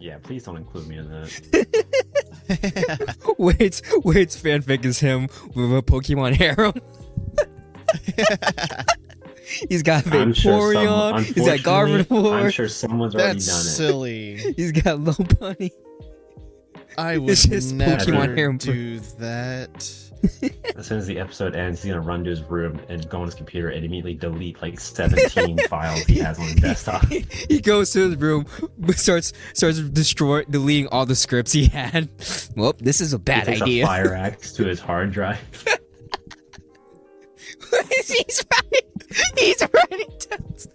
Yeah, please don't include me in that. Wade's fanfic is him with a Pokemon harem. He's got Vaporeon. He's got Gardevoir. I'm sure someone's already done it. That's silly. He's got Low Bunny. I would It's just never Pokemon harem. do that. As soon as the episode ends, he's gonna run to his room and go on his computer and immediately delete like 17 files he has on his desktop. He goes to his room, starts deleting all the scripts he had. Well, this is a bad He takes idea. a fire axe to his hard drive. He's writing notes.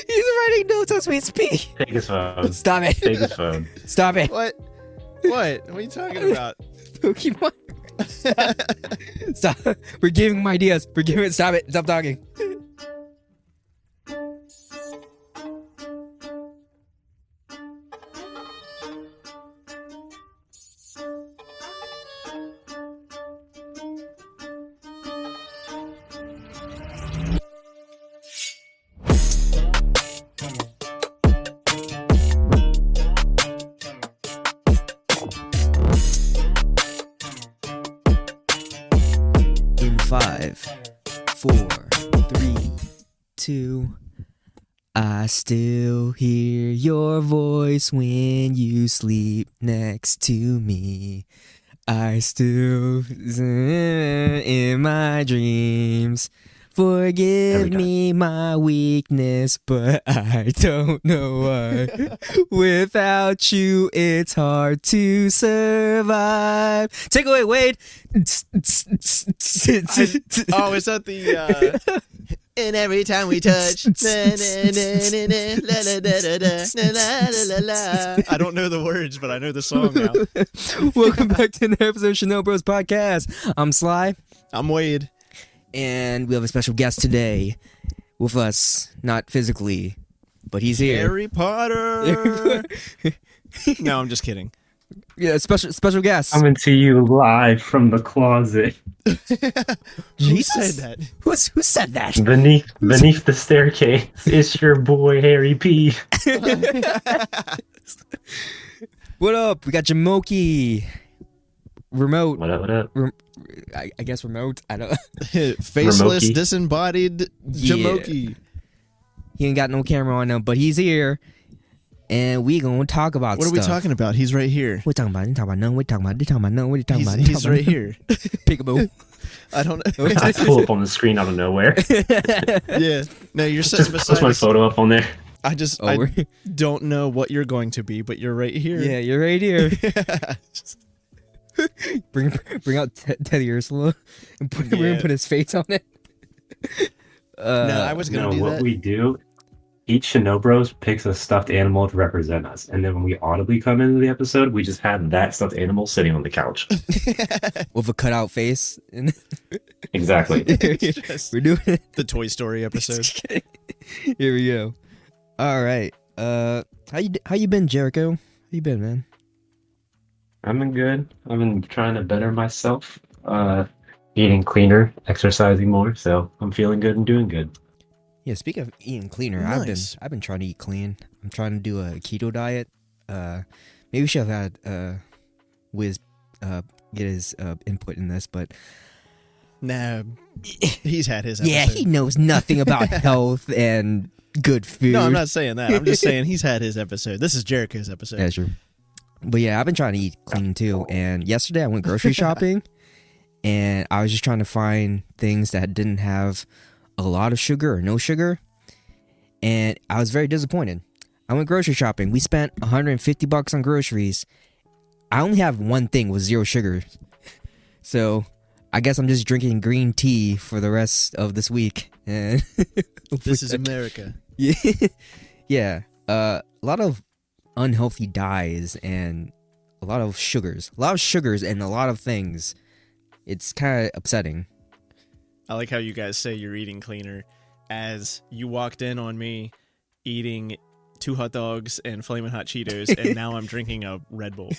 He's writing notes as we speak. Take his phone. Stop it. Take his phone. Stop it. What? What are you talking about? Pokemon. Stop. We're giving him ideas. Stop it. Stop talking. In 5, 4, 3, 2. I still hear your voice when you sleep next to me. I still in my dreams. Forgive me my weakness, but I don't know why. Without you, it's hard to survive. Take away, Wade. Oh, is that the? And every time we touch, I don't know the words, but I know the song now. Welcome back to another episode of ShinoBroz podcast. I'm Sly. I'm Wade. And we have a special guest today with us, not physically, but he's here. Harry Potter. No, I'm just kidding. Yeah, special guest. Coming to you live from the closet. Who Jesus? said that? Who said that? Beneath the staircase, it's your boy Harry P. What up? We got Jamoki. Remote. What up? I guess remote. I don't. Faceless, Remoki. disembodied Yeah. Jamoki. He ain't got no camera on him, but he's here, and we gonna talk about What are we stuff. talking about? He's right here. We're talking about. We're talking about none. We're talking about. We're talking about none. We're talking about. He's right here. Peekaboo. I don't know. I pull up on the screen out of nowhere. Yeah. No, you're sitting Just beside post my us. photo up on there. I just Oh, I we're- don't know what you're going to be, but you're right here. Yeah, you're right here. Bring out Teddy Ursula and we're gonna Yeah. put his face on it. No, I was gonna No, do what that. we do, each ShinoBroz picks a stuffed animal to represent us, and then when we audibly come into the episode, we just have that stuffed animal sitting on the couch. With a cutout face. And Exactly. Just we're doing it. the Toy Story episode. Here we go. All right. How you been, Jericho? How you been, man? I've been good. I've been trying to better myself. Eating cleaner, exercising more, so I'm feeling good and doing good. Yeah. Speaking of eating cleaner, Nice. I've been trying to eat clean. I'm trying to do a keto diet. Maybe we should have had Wiz get his input in this, but Nah, he's had his episode. yeah, he knows nothing about health and good food. No, I'm not saying that. I'm just saying he's had his episode. This is Jericho's episode. Yeah, sure. But yeah, I've been trying to eat clean too. And yesterday I went grocery shopping, and I was just trying to find things that didn't have a lot of sugar or no sugar. And I was very disappointed. I went grocery shopping. We spent $150 on groceries. I only have one thing with 0 sugar. So I guess I'm just drinking green tea for the rest of this week. And This is America. yeah, yeah. A lot of unhealthy dyes and a lot of sugars and a lot of things. It's kind of upsetting. I like how you guys say you're eating cleaner as you walked in on me eating 2 hot dogs and Flamin' Hot Cheetos, and now I'm drinking a Red Bull.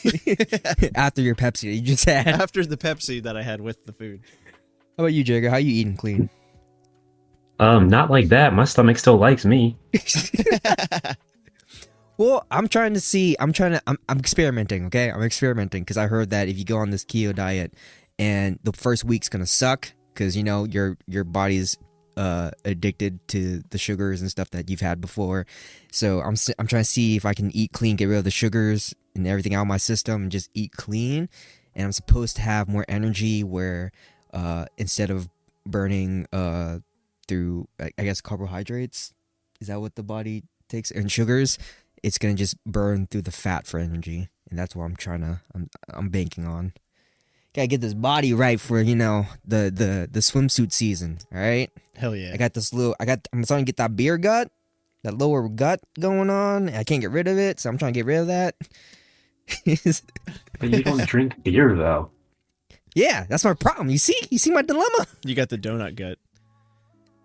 After your Pepsi that you just had. How After the Pepsi that I had with the food. about you, Jagger? How you eating clean? Not like that. My stomach still likes me. Well, I'm experimenting, okay? I'm experimenting because I heard that if you go on this keto diet and the first week's gonna suck because, you know, your body's addicted to the sugars and stuff that you've had before. So I'm trying to see if I can eat clean, get rid of the sugars and everything out of my system and just eat clean. And I'm supposed to have more energy where instead of burning through, I guess, carbohydrates, is that what the body takes, and sugars, it's gonna just burn through the fat for energy, and that's what I'm banking on. Gotta get this body right for, you know, the swimsuit season. All right, Hell yeah. I'm starting to get that beer gut, that lower gut going on. I can't get rid of it, so I'm trying to get rid of that. But you don't drink beer though. Yeah, that's my problem. You see my dilemma. You got the donut gut.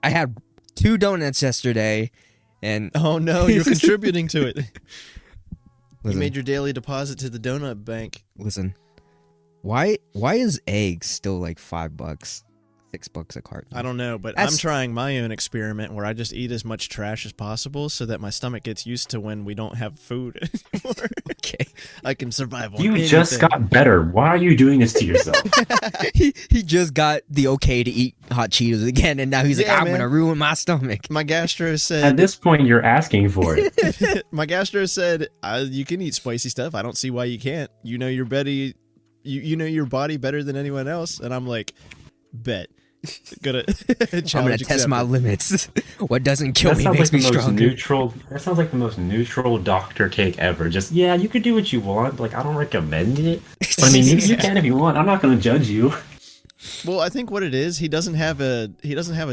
I had 2 donuts yesterday, and Oh no, you're contributing to it. You listen, made your daily deposit to the donut bank. listen. Why is eggs still like $5, $6 a carton? I don't know, but I'm trying my own experiment where I just eat as much trash as possible so that my stomach gets used to when we don't have food anymore. Okay. I can survive on You anything. just got better. Why are you doing this to yourself? he just got the okay to eat hot Cheetos again, and now he's like, Yeah, I'm man. gonna ruin my stomach. My gastro At said. this point, you're asking for it. My gastro said, "You can eat spicy stuff. I don't see why you can't. You know your body, you know your body better than anyone else." And I'm like, bet. Gonna I'm gonna test my limits. What doesn't kill That me sounds makes like me the most stronger. neutral. That sounds like the most neutral doctor take ever. Just yeah, you can do what you want. Like I don't recommend it. But I mean, you can if you want. I'm not going to judge you. Well, I think what it is, he doesn't have a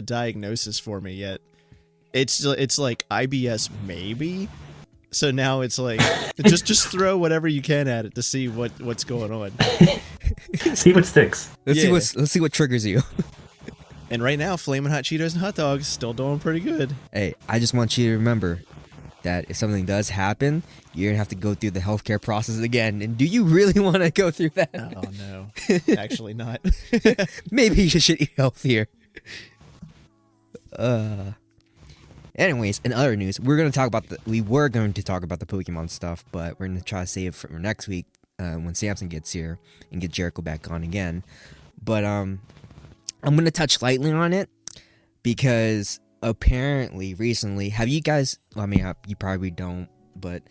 diagnosis for me yet. It's like IBS maybe. So now it's like just throw whatever you can at it to see what's going on. See what sticks. Let's Yeah. see what triggers you. And right now, Flamin' Hot Cheetos and hot dogs still doing pretty good. Hey, I just want you to remember that if something does happen, you're gonna have to go through the healthcare process again. And do you really want to go through that? Oh no, actually not. Maybe you should eat healthier. Anyways, in other news, we were going to talk about the Pokemon stuff, but we're going to try to save it for next week when Samson gets here and get Jericho back on again. But I'm going to touch lightly on it because apparently recently, have you guys? I mean, you probably don't, but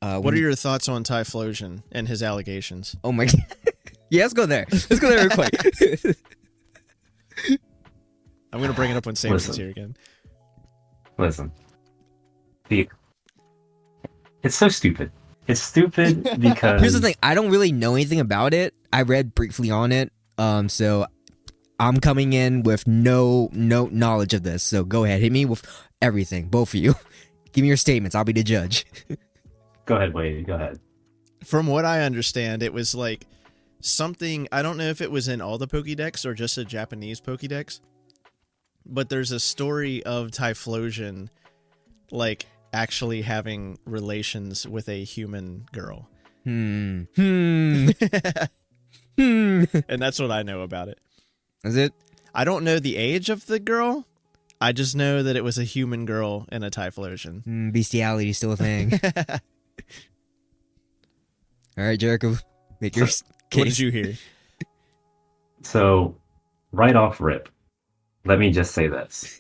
What are your thoughts on Typhlosion and his allegations? Oh my god! Yeah, let's go there. Let's go there real quick. I'm gonna bring it up when Samson's Listen. here again. Listen. It's so stupid. It's stupid because Here's the thing: I don't really know anything about it. I read briefly on it, so I'm coming in with no knowledge of this. So go ahead, hit me with everything, both of you. Give me your statements. I'll be the judge. Go ahead, Wade. Go ahead. From what I understand, it was like something. I don't know if it was in all the Pokédex or just a Japanese Pokédex, but there's a story of Typhlosion, like actually having relations with a human girl. Hmm. And that's what I know about it. Is it? I don't know the age of the girl. I just know that it was a human girl in a Typhlosion. Bestiality is still a thing. All right, Jericho, make your case. What did you hear? So, right off rip, let me just say this.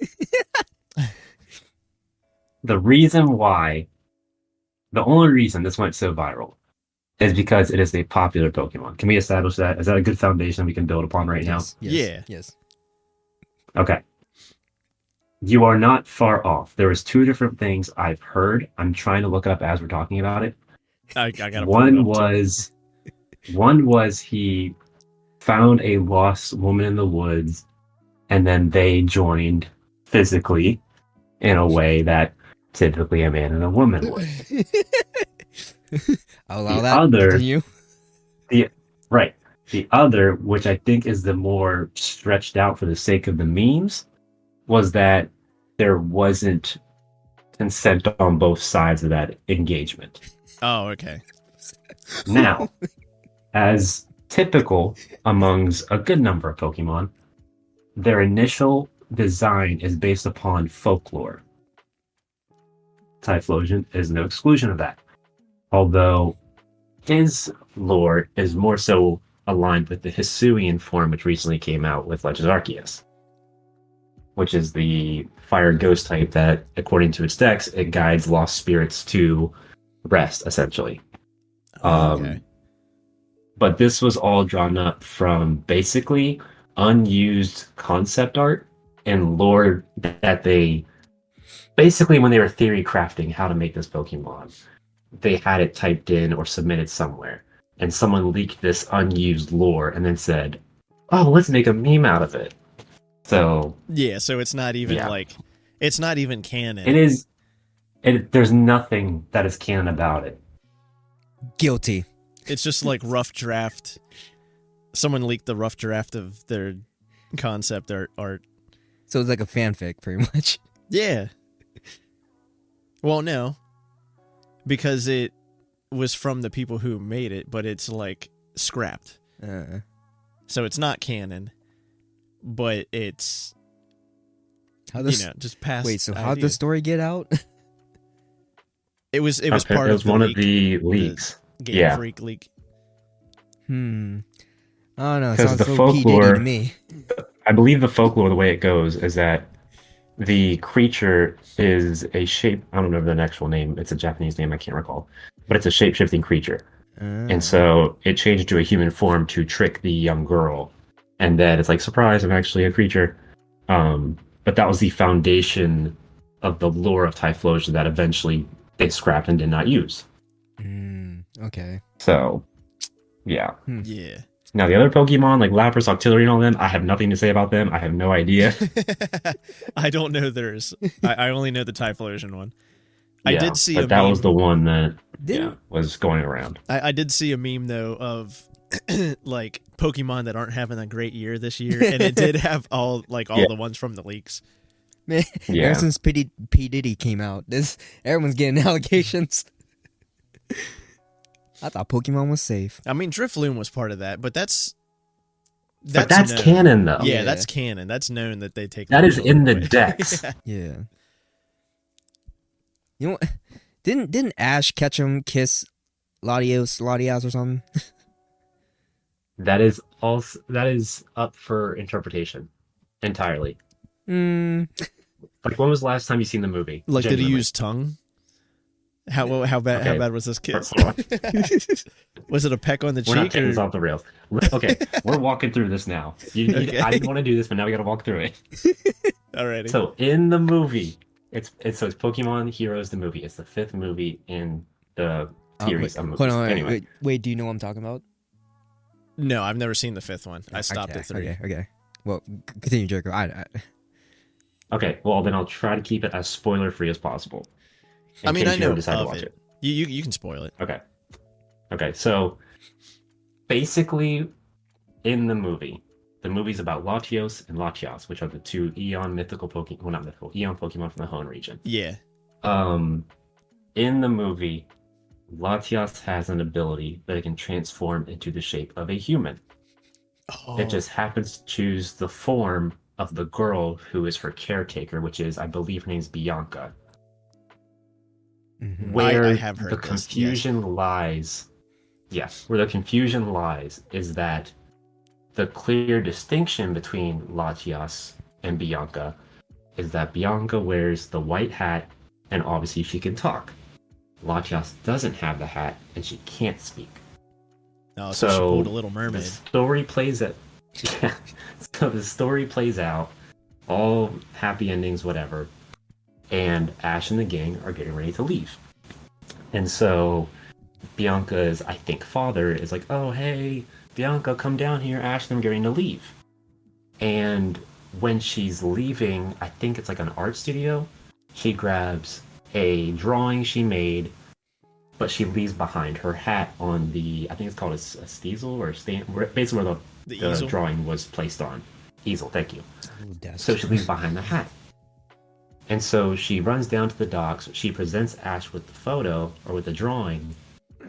The only reason this went so viral is because it is a popular Pokemon. Can we establish that? Is that a good foundation we can build upon right now? Yeah. Yes. Okay. You are not far off. There was 2 different things I've heard. I'm trying to look up as we're talking about it. I gotta. One was he found a lost woman in the woods, and then they joined physically in a way that typically a man and a woman would. I'll allow The that. other- Continue. Right. The other, which I think is the more stretched out for the sake of the memes, was that there wasn't consent on both sides of that engagement. Oh, okay. Now, as typical amongst a good number of Pokemon, their initial design is based upon folklore. Typhlosion is no exclusion of that. Although his lore is more so aligned with the Hisuian form, which recently came out with Legends Arceus, which is the fire ghost type that, according to its dex, it guides lost spirits to rest, essentially. Okay. But this was all drawn up from basically unused concept art and lore that they basically, when they were theory crafting how to make this Pokemon, they had it typed in or submitted somewhere, and someone leaked this unused lore and then said, "Oh, let's make a meme out of it." So Yeah, so it's not even Yeah. like it's not even canon. it is. There's nothing that is canon about it. Guilty. It's just like rough draft. Someone leaked the rough draft of their concept art. So it's like a fanfic, pretty much. Yeah. Well, no. Because it was from the people who made it, but it's like scrapped. So it's not canon, but it's How this? just past. Wait, so how'd idea. the story get out? It was part It was of the one leak, of the leaks. Game Yeah. Freak leak. I don't know. It 'Cause sounds the so P. Diddy folklore- to me. I believe the folklore, the way it goes, is that the creature is a shape. I don't know the actual name. It's a Japanese name. I can't recall. But it's a shape-shifting creature. And so it changed to a human form to trick the young girl. And then it's like, surprise, I'm actually a creature. But that was the foundation of the lore of Typhlosion that eventually they scrapped and did not use. Okay. So, yeah. Yeah. Now, the other Pokemon, like Lapras, Octillery, and all them, I have nothing to say about them. I have no idea. I don't know theirs. I only know the Typhlosion one. I Yeah, did see but a that meme. was the one that Didn't- was going around. I did see a meme though of like Pokemon that aren't having a great year this year, and it did have all Yeah. the ones from the leaks. Man, Yeah. ever since P. Diddy came out, everyone's getting allegations. I thought Pokemon was safe. I mean, Drifloon was part of that, but that's That's known. canon, though. Yeah, Yeah. that's canon. That's known that they take. That is in the away. dex. Yeah. You know what? Didn't Ash catch him, kiss Latios or something? That is also up for interpretation entirely. Like, when was the last time you seen the movie? Like, did he Genuinely. use tongue? How bad? Okay. How bad was this kiss? Hold on. Was it a peck on the We're not cheek? taking this Or... off the rails. Okay, we're walking through this now. Okay. I didn't want to do this, but now we got to walk through it. Alrighty. So in the movie, it's Pokemon Heroes the movie. It's the 5th movie in the series of movies. Hold on, Anyway, wait, do you know what I'm talking about? No, I've never seen the 5th one. I stopped okay, at 3. Okay. Well, continue, Jericho. okay. Well, then I'll try to keep it as spoiler free as possible. in I mean, case I you ever know decide to of watch it. You can spoil it. Okay. So basically, in the movie's about Latios and Latias, which are the two Eon mythical Pokemon. Well, not mythical, Eon Pokemon from the Hoenn region. Yeah. In the movie, Latias has an ability that it can transform into the shape of a human. Oh. It just happens to choose the form of the girl who is her caretaker, which is, I believe her name's Bianca. Where I have heard the this, confusion lies, where the confusion lies is that the clear distinction between Latias and Bianca is that Bianca wears the white hat and obviously she can talk. Latias doesn't have the hat and she can't speak. Oh, so she pulled a Little Mermaid. The story plays it. Yeah. So the story plays out, all happy endings, whatever. And Ash and the gang are getting ready to leave. And so Bianca's, I think, father is like, "Oh, hey, Bianca, come down here. Ash and them are getting to leave." And when she's leaving, I think it's like an art studio, she grabs a drawing she made, but she leaves behind her hat on the, I think it's called a steezel or a stand, basically where the easel? drawing was placed on. Easel, thank you. Desk. So she leaves behind the hat. And so she runs down to the docks, she presents Ash with the photo, or with the drawing,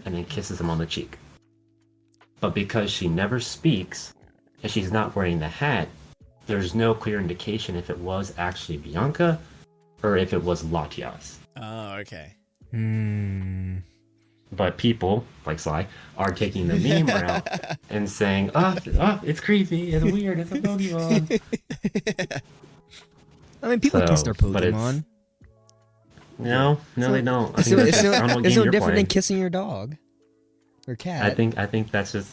and then kisses him on the cheek. But because she never speaks, and she's not wearing the hat, there's no clear indication if it was actually Bianca, or if it was Latias. Oh, okay. But people, like Sly, are taking the meme route and saying, oh, it's creepy, it's weird, it's a Pokemon. I mean, people kiss So, their but it's Pokemon. no, they don't. I It's think no, that's it's just, I don't know no, what it's game no you're different than playing. kissing your dog or cat. I think that's just.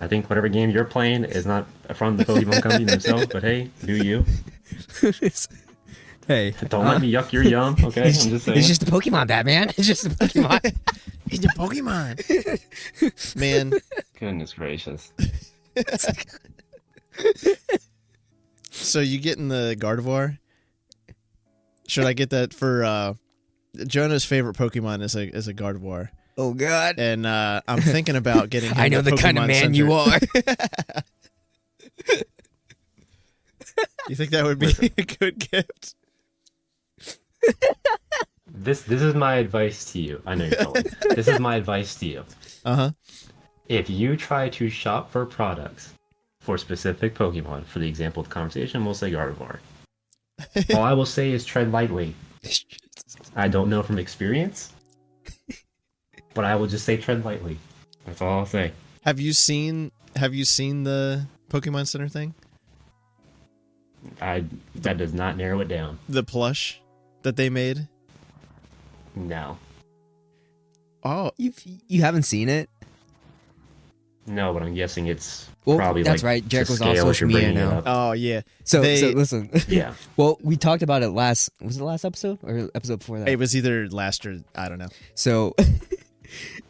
I think whatever game you're playing is not from the Pokemon company themselves. But hey, do you? Hey, Don't let me yuck your yum. Okay, I'm just saying. it's just a Pokemon, Batman. It's just a Pokemon. He's a Pokemon. Man, Goodness gracious. so you getting the Gardevoir? Should I get that for Jonah's favorite Pokemon is a Gardevoir. Oh God! And I'm thinking about getting him I know the kind of Pokemon man Center. you are. You think that would be a good gift? This is my advice to you. I know you're going. This is my advice to you. Uh-huh. If you try to shop for products for specific Pokemon, for the example of the conversation, we'll say Gardevoir. All I will say is tread lightly. I don't know from experience, but I will just say tread lightly. That's all I'll say. Have you seen the Pokemon Center thing? That does not narrow it down. The plush that they made? No. Oh, You haven't seen it? No, but I'm guessing it's Well, probably that's like right. Jericho's to on scale if social you're media bringing it now. up. oh yeah. So They- listen. Yeah. Well, we talked about it was it the last episode or episode before that? It was either last or I don't know. So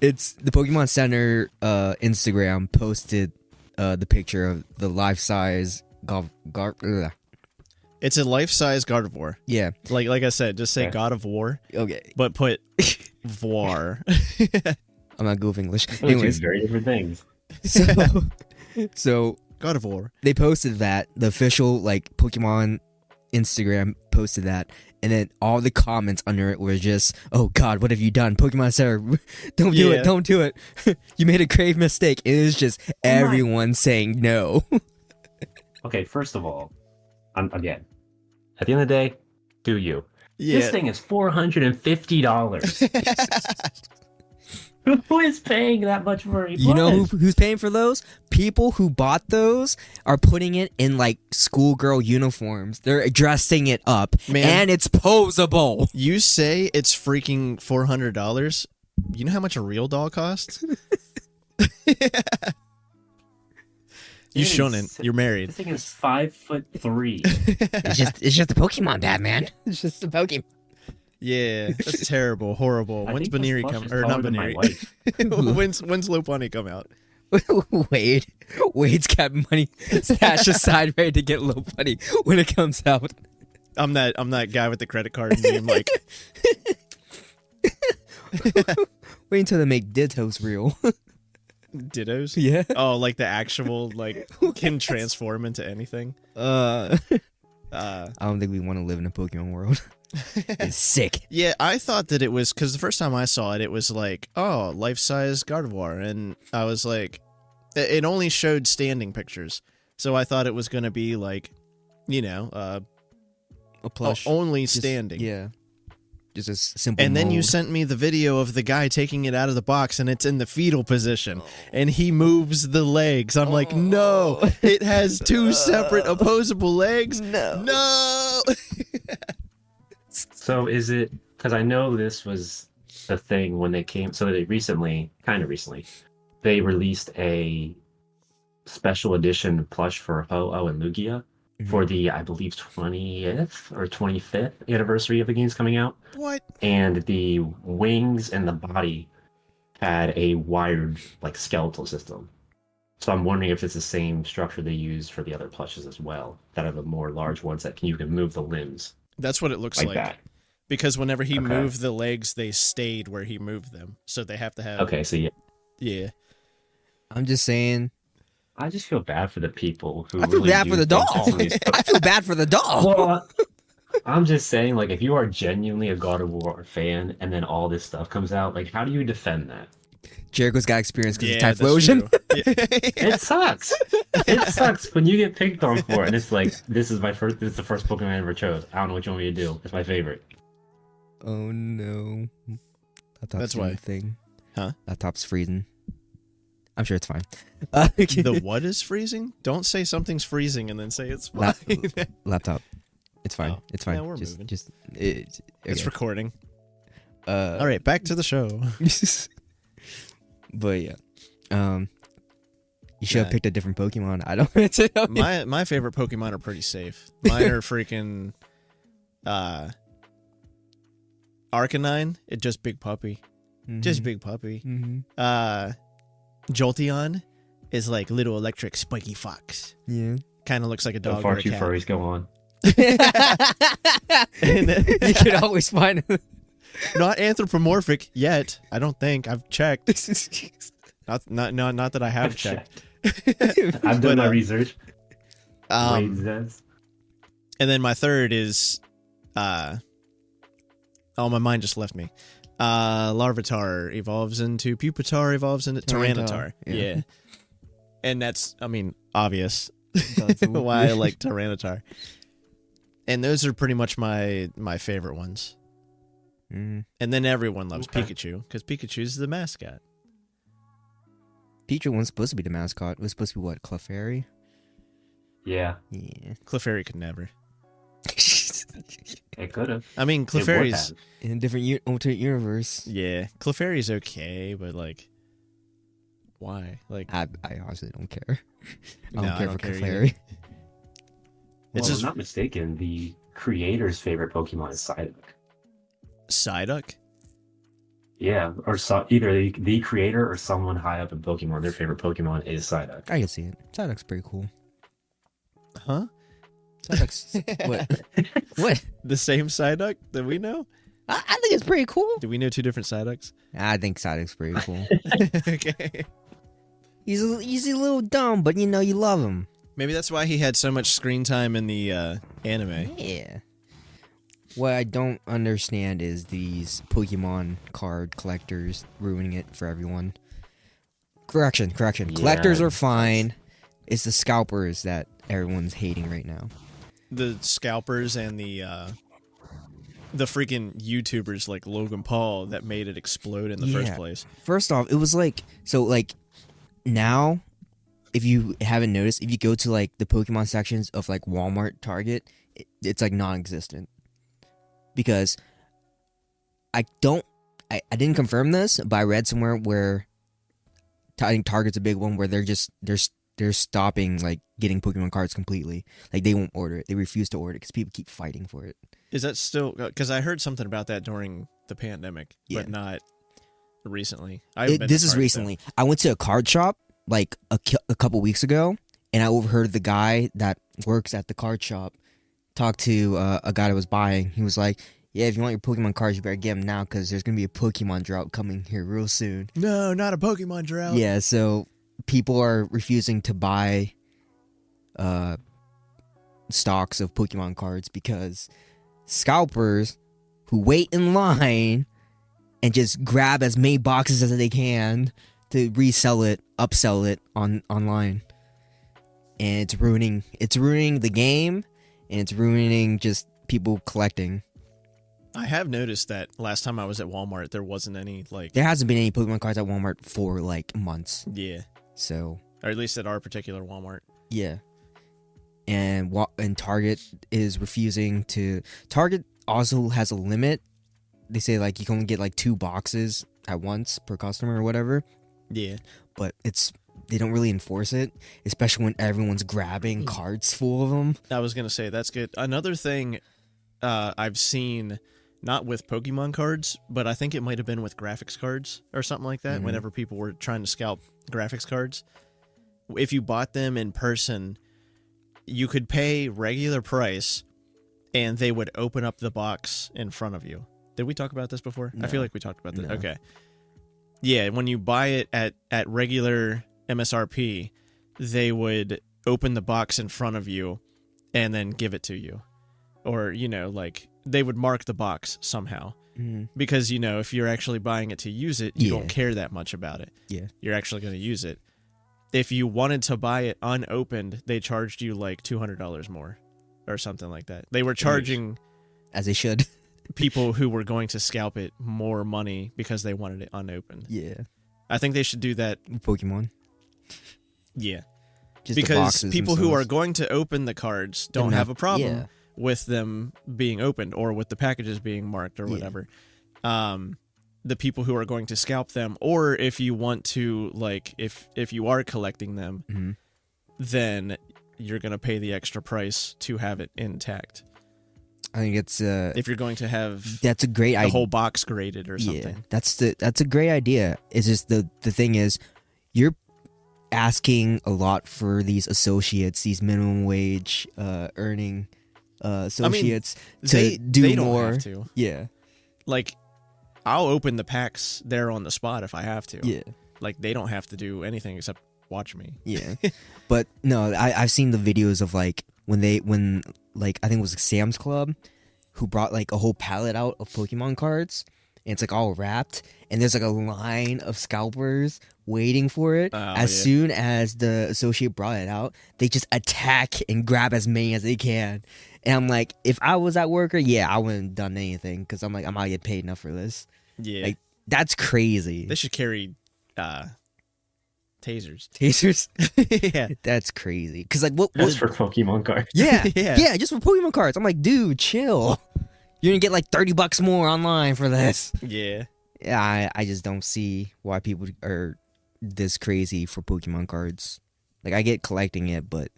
it's the Pokemon Center Instagram posted the picture of the life-size It's a life-size Gardevoir. yeah. Like I said, just say Okay. God of War, Okay. but put Voir. I'm not good with English. Those are two Anyways, very different things. so God of War. they posted that the official like Pokemon Instagram posted that, and then all the comments under it were just, "Oh God, what have you done, Pokemon Center? Don't do Yeah. it! Don't do it! You made a grave mistake." It is just my- everyone saying no. Okay, first of all, again, at the end of the day, do you? Yeah. This thing is $450. Who is paying that much for a You know plush? who's paying for those? People who bought those are putting it in like schoolgirl uniforms. They're dressing it up, Man. and it's posable. You say it's freaking $400. You know how much a real doll costs? You Dude, shouldn't. You're married. This thing is 5'3". It's just a Pokemon, Batman. It's just a Pokemon. Yeah, that's terrible, horrible. I When's think this Baneri plush come? is Or not taller than my Baneri? wife. when's Lopunny come out? Wade's got money stashed aside, ready to get low money when it comes out. I'm that guy with the credit card meme. Like, Wait until they make Dittos real. dittos. Yeah. Oh, like the actual like can transform into anything. I Uh, don't think we want to live in a Pokemon world. It's sick. yeah, I thought that it was because the first time I saw it, it was like, oh, life-size Gardevoir, and I was like, it only showed standing pictures, so I thought it was gonna be like, you know, A plush. only Just- standing. Yeah. Just a simple. And then you mold. sent me the video of the guy taking it out of the box, and it's in the fetal position, and he moves the legs. I'm like, no, it has two separate opposable legs. No. So is it, because I know this was the thing when they came, so they kind of recently, they released a special edition plush for Ho-Oh and Lugia for the, I believe, 20th or 25th anniversary of the games coming out. What? And the wings and the body had a wired, like, skeletal system. So I'm wondering if it's the same structure they use for the other plushes as well, that are the more large ones that you can move the limbs That's what it looks like like. that. Because whenever he Okay. moved the legs, they stayed where he moved them. So they have to have. Okay, so yeah. Yeah. I'm just saying. I just feel bad for the people who I feel really bad do for the think that doll. some of these- I feel bad for the doll. Well, I'm just saying, like, if you are genuinely a God of War fan and then all this stuff comes out, like, how do you defend that? Jericho's got experience because Yeah, of Typhlosion. that's true. It sucks. It sucks when you get picked on for it, and it's like, this is the first Pokemon I ever chose. I don't know what you want me to do. It's my favorite. Oh no. I thought That's same why. thing. Huh? Laptop's freezing. I'm sure it's fine. The what is freezing? Don't say something's freezing and then say it's fine. Laptop. It's fine. Oh, It's fine. yeah, we're moving. It's It's recording. all All right, back to the show. But yeah, you should have Yeah. picked a different Pokemon. I don't know. To tell you. My favorite Pokemon are pretty safe. Mine are freaking Arcanine, it just big puppy. Just big puppy. Mm-hmm. Jolteon is like little electric spiky fox. Yeah. Kind of looks like a So dog far, or a two cat. furries go on. You can always find. Not anthropomorphic yet. I don't think. I've checked. Not that I have checked. I've done my research. Um, Wade says. and then my third is my mind just left me. Larvitar evolves into Pupitar, evolves into Tyranitar. Yeah. And that's, I mean, obvious why I like Tyranitar. And those are pretty much my favorite ones. Mm. And then everyone loves Okay. Pikachu because Pikachu's the mascot. Pikachu wasn't supposed to be the mascot. It was supposed to be what? Clefairy? Yeah, Yeah. Clefairy could never. it could have. I mean, Clefairy's, In a different alternate universe. yeah, Clefairy's okay, but like, why? Like, I honestly don't care. I No, don't I care don't for care Clefairy. It's Well, just- if I'm not mistaken, the creator's favorite Pokemon is Psyduck. Psyduck? Yeah, or either the creator or someone high up in Pokemon, their favorite Pokemon is Psyduck. I can see it. Psyduck's pretty cool. Huh? Psyduck's what? What? The same Psyduck that we know? I think it's pretty cool. Do we know two different Psyducks? I think Psyduck's pretty cool. Okay. He's a little dumb, but you know you love him. Maybe that's why he had so much screen time in the anime. Yeah. What I don't understand is these Pokemon card collectors ruining it for everyone. Correction. Yeah. Collectors are fine. It's the scalpers that everyone's hating right now. The scalpers and the freaking YouTubers like Logan Paul that made it explode in the first Yeah. place. First off, it was like now, if you haven't noticed, if you go to like the Pokemon sections of like Walmart, Target, it's like non-existent. Because I didn't confirm this, but I read somewhere where I think Target's a big one where they're stopping like getting Pokemon cards completely. Like they won't order it. They refuse to order it because people keep fighting for it. Is that still? Because I heard something about that during the pandemic, Yeah. but not recently. I haven't been This to is Target, recently. I went to a card shop like a couple weeks ago, and I overheard the guy that works at the card shop talk to a guy that was buying. He was like, "Yeah, if you want your Pokemon cards, you better get them now because there's gonna be a Pokemon drought coming here real soon." though. No, not a Pokemon drought. Yeah, so people are refusing to buy stocks of Pokemon cards because scalpers who wait in line and just grab as many boxes as they can to resell it, upsell it online. And it's ruining the game, and it's ruining just people collecting. I have noticed that last time I was at Walmart, there wasn't any like. There hasn't been any Pokemon cards at Walmart for like months. Yeah, So or at least at our particular Walmart. yeah. And Target is refusing to. Target also has a limit. They say like you can only get like 2 boxes at once per customer or whatever. Yeah. But they don't really enforce it, especially when everyone's grabbing cards full of them. I was gonna say that's good. Another thing I've seen, not with Pokemon cards, but I think it might have been with graphics cards or something like that. Mhm. Whenever people were trying to scalp graphics cards, if you bought them in person, you could pay regular price, and they would open up the box in front of you. Did we talk about this before? I feel No. like we talked about this. No. Okay. Yeah, when you buy it at regular MSRP, they would open the box in front of you and then give it to you. Or, like they would mark the box somehow. Mm. Because, if you're actually buying it to use it, you Yeah. don't care that much about it. Yeah. You're actually going to use it. If you wanted to buy it unopened, they charged you like $200 more or something like that. They were charging, As they should. people who were going to scalp it more money because they wanted it unopened. Yeah. I think they should do that. Pokemon. Yeah. Just the Because boxes people who are themselves. going to open the cards don't Don't have have- a problem yeah. with them being opened or with the packages being marked or Yeah. whatever. The people who are going to scalp them, or if you want to, like, if you are collecting them, Mhm. then you're going to pay the extra price to have it intact. I think it's If you're going to have that's a great the idea. whole box graded or Yeah, something. that's a great idea. It's just the thing is, you're asking a lot for these associates, these minimum wage earning associates to do they don't more. have to. Yeah, Like, I'll open the packs there on the spot if I have to. yeah, Like, they don't have to do anything except watch me. yeah. But no, I've seen the videos of like when like I think it was Sam's Club who brought like a whole pallet out of Pokemon cards, and it's like all wrapped, and there's like a line of scalpers waiting for it. Oh, As yeah. soon as the associate brought it out, they just attack and grab as many as they can. And I'm like, if I was that worker, yeah, I wouldn't have done anything because I'm like, I'm not get paid enough for this. Yeah. Like, that's crazy. They should carry tasers. Tasers. Yeah. That's crazy. Because like, what? Just for Pokemon cards. Yeah, Yeah. yeah, just for Pokemon cards. I'm like, dude, chill. You're gonna get like $30 more online for this. Yeah. Yeah, I just don't see why people are this crazy for Pokemon cards. Like, I get collecting it, but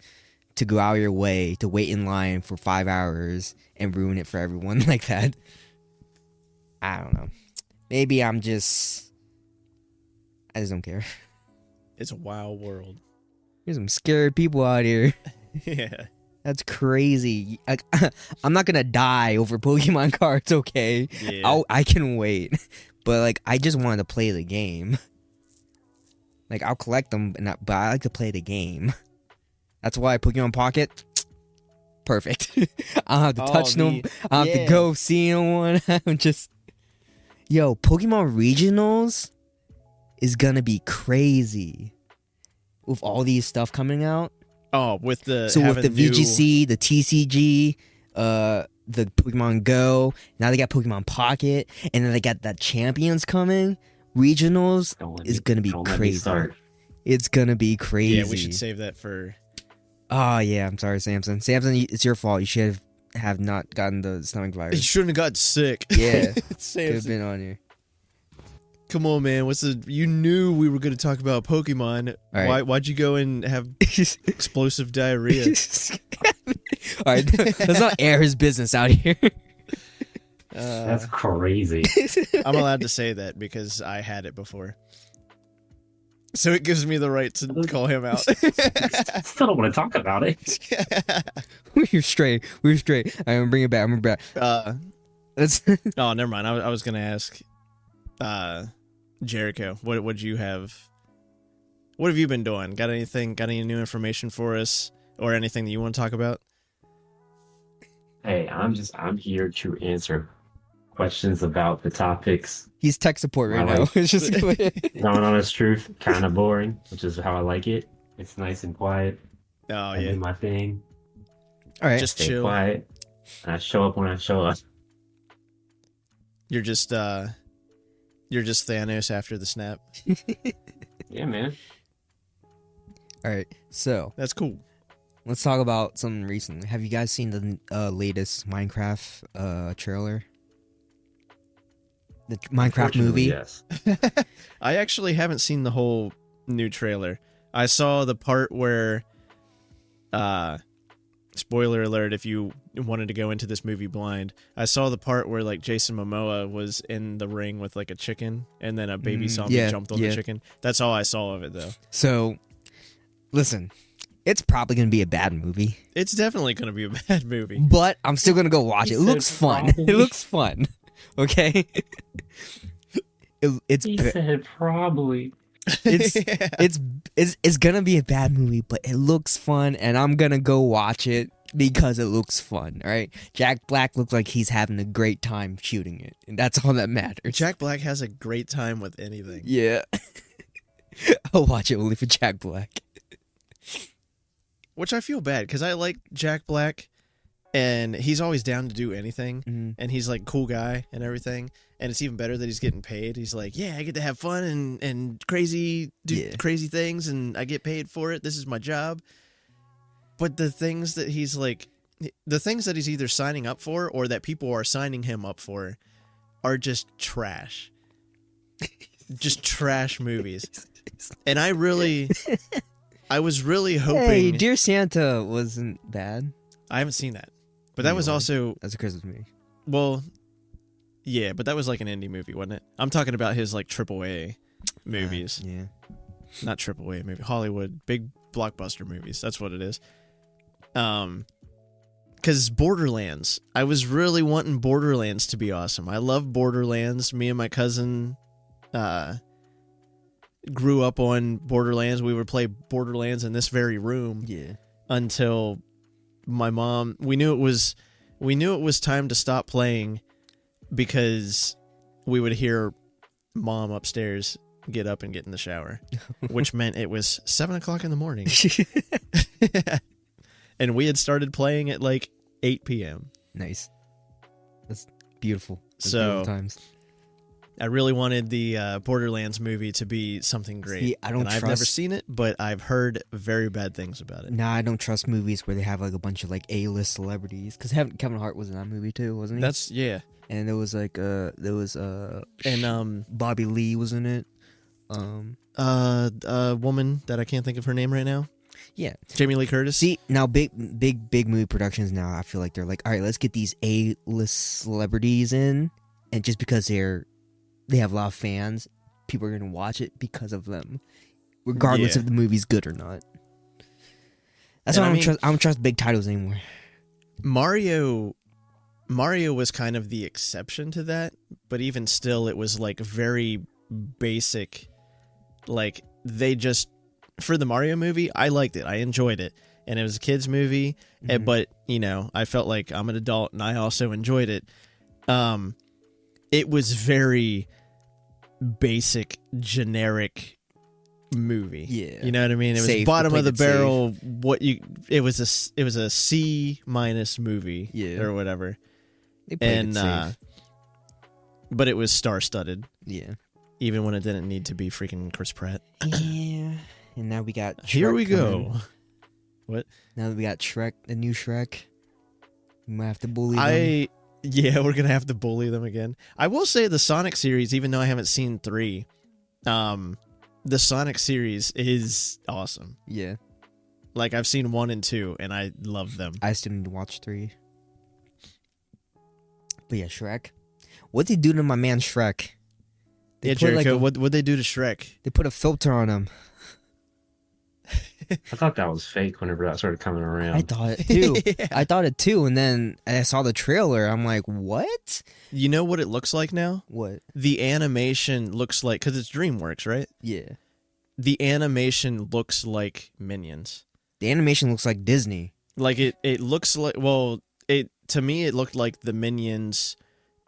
to go out of your way to wait in line for 5 hours and ruin it for everyone like that, I don't know. Maybe I just don't care. It's a wild world. There's some scared people out here. Yeah. That's crazy. Like, I'm not gonna die over Pokemon cards, okay? Yeah. I can wait. But like, I just wanted to play the game. Like, I'll collect them, but I like to play the game. That's why Pokemon Pocket, perfect. I don't have to touch them. I don't have to go see anyone. I'm just, yo, Pokemon Regionals is gonna be crazy with all these stuff coming out. Oh, with the So with the having new- VGC, the TCG, the Pokemon Go, now they got Pokemon Pocket, and then they got the Champions coming. Regionals is gonna be Don't let me crazy. start. It's gonna be crazy. Yeah, we should save that for. Oh yeah, I'm sorry, Samson. Samson, it's your fault. You should have not gotten the stomach You virus. shouldn't have got sick. Yeah, could have Samson. been on here. Come on, man. What's the? You knew we were going to talk about Pokemon. All right. Why'd you go and have explosive diarrhea? All right, let's not air his business out here. That's crazy. I'm allowed to say that because I had it before. So it gives me the right to call him out. Still don't want to talk about it. We're straight. We're straight. I'm gonna bring it back. I'm gonna bring it back. Let's. Oh, never mind. I was going to ask Jericho, what you have? What have you been doing? Got anything? Got any new information for us, or anything that you want to talk about? Hey, I'm here to answer questions about the topics. He's tech support right I now. like- It's just Going honest truth, kind of boring, which is how I like it. It's nice and quiet. Oh I yeah, do my thing. all right. just Stay chill. quiet. And I show up when I show up. You're just Thanos after the snap. Yeah, man. All right. So That's cool. let's talk about something recently. Have you guys seen the latest Minecraft trailer? The Minecraft Unfortunately, movie. Yes. I actually haven't seen the whole new trailer. I saw the part where, spoiler alert, if you wanted to go into this movie blind, I saw the part where like Jason Momoa was in the ring with like a chicken, and then a baby zombie yeah, jumped on yeah. the chicken. That's all I saw of it though. So, listen, it's probably gonna be a bad movie, It's definitely going to be a bad movie. but I'm still gonna go watch He it. It looks said fun. probably. It looks fun. Okay. It's He said probably. it's Yeah. it's gonna be a bad movie, but it looks fun, and I'm gonna go watch it because it looks fun. All right, Jack Black looks like he's having a great time shooting it, and that's all that matters. Jack Black has a great time with anything. Yeah, I'll watch it only for Jack Black. Which I feel bad because I like Jack Black, and he's always down to do anything, Mhm. and he's like cool guy and everything, and it's even better that he's getting paid. He's like, yeah, I get to have fun and crazy do crazy things, and I get paid for it. This is my job. But the things that he's either signing up for or that people are signing him up for are just trash. Just trash movies. And I was really hoping. Hey, Dear Santa wasn't bad. I haven't seen that. But that was also. That's a Christmas movie. Well, yeah, but that was like an indie movie, wasn't it? I'm talking about his like AAA movies. Yeah. Not AAA movie. Hollywood. Big blockbuster movies. That's what it is. Because Borderlands. I was really wanting Borderlands to be awesome. I love Borderlands. Me and my cousin grew up on Borderlands. We would play Borderlands in this very room. Yeah. Until my mom, we knew it was time to stop playing because we would hear mom upstairs get up and get in the shower, which meant it was 7:00 in the morning. And we had started playing at like 8 p.m. Nice. That's beautiful. That's So beautiful times. I really wanted the Borderlands movie to be something great. See, I've never seen it, but I've heard very bad things about it. Nah, I don't trust movies where they have like a bunch of like A-list celebrities. Because Kevin Hart was in that movie too, wasn't he? That's yeah. And there was like Bobby Lee was in it. A woman that I can't think of her name right now. Yeah, Jamie Lee Curtis. See, now big movie productions now, I feel like they're like, all right, let's get these A-list celebrities in, and just because they have a lot of fans, people are gonna watch it because of them, regardless if the movie's good or not. That's why I don't trust big titles anymore. Mario was kind of the exception to that, but even still, it was like very basic. Like they just. For the Mario movie, I liked it. I enjoyed it. And it was a kid's movie, but, you know, I felt like I'm an adult and I also enjoyed it. It was very basic, generic movie. Yeah. You know what I mean? It was bottom of the barrel. It was a C- movie or whatever. They played it safe. But it was star-studded. Yeah. Even when it didn't need to be freaking Chris Pratt. Yeah. And now we got Shrek. Here we go. What? Now that we got Shrek, the new Shrek, we might have to bully them. Yeah, we're gonna have to bully them again. I will say the Sonic series, even though I haven't seen 3, the Sonic series is awesome. Yeah. Like I've seen 1 and 2, and I love them. I still need to watch 3. But yeah, Shrek. What'd they do to my man Shrek? Yeah, Jericho. What'd they do to Shrek? They put a filter on him. I thought that was fake whenever that started coming around. I thought it too. Yeah. I thought it too, and then I saw the trailer. I'm like, what? You know what it looks like now? What? The animation looks like, because it's DreamWorks, right? Yeah. The animation looks like Minions. The animation looks like Disney. Like it looks like, well, to me it looked like the Minions,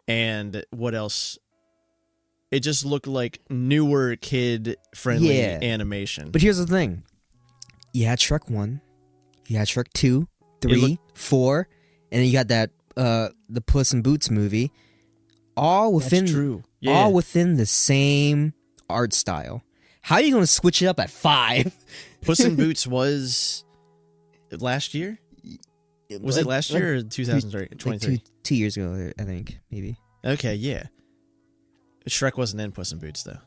and what else? It just looked like newer kid-friendly animation. But here's the thing. You had Shrek 1, you had Shrek 2, 3, 4, and then you got that the Puss in Boots movie. All within That's true. Yeah. all within the same art style. How are you going to switch it up at 5? Puss in Boots was last year? Was it last year or 2023? 2 years ago, I think, maybe. Okay, yeah. Shrek wasn't in Puss in Boots though.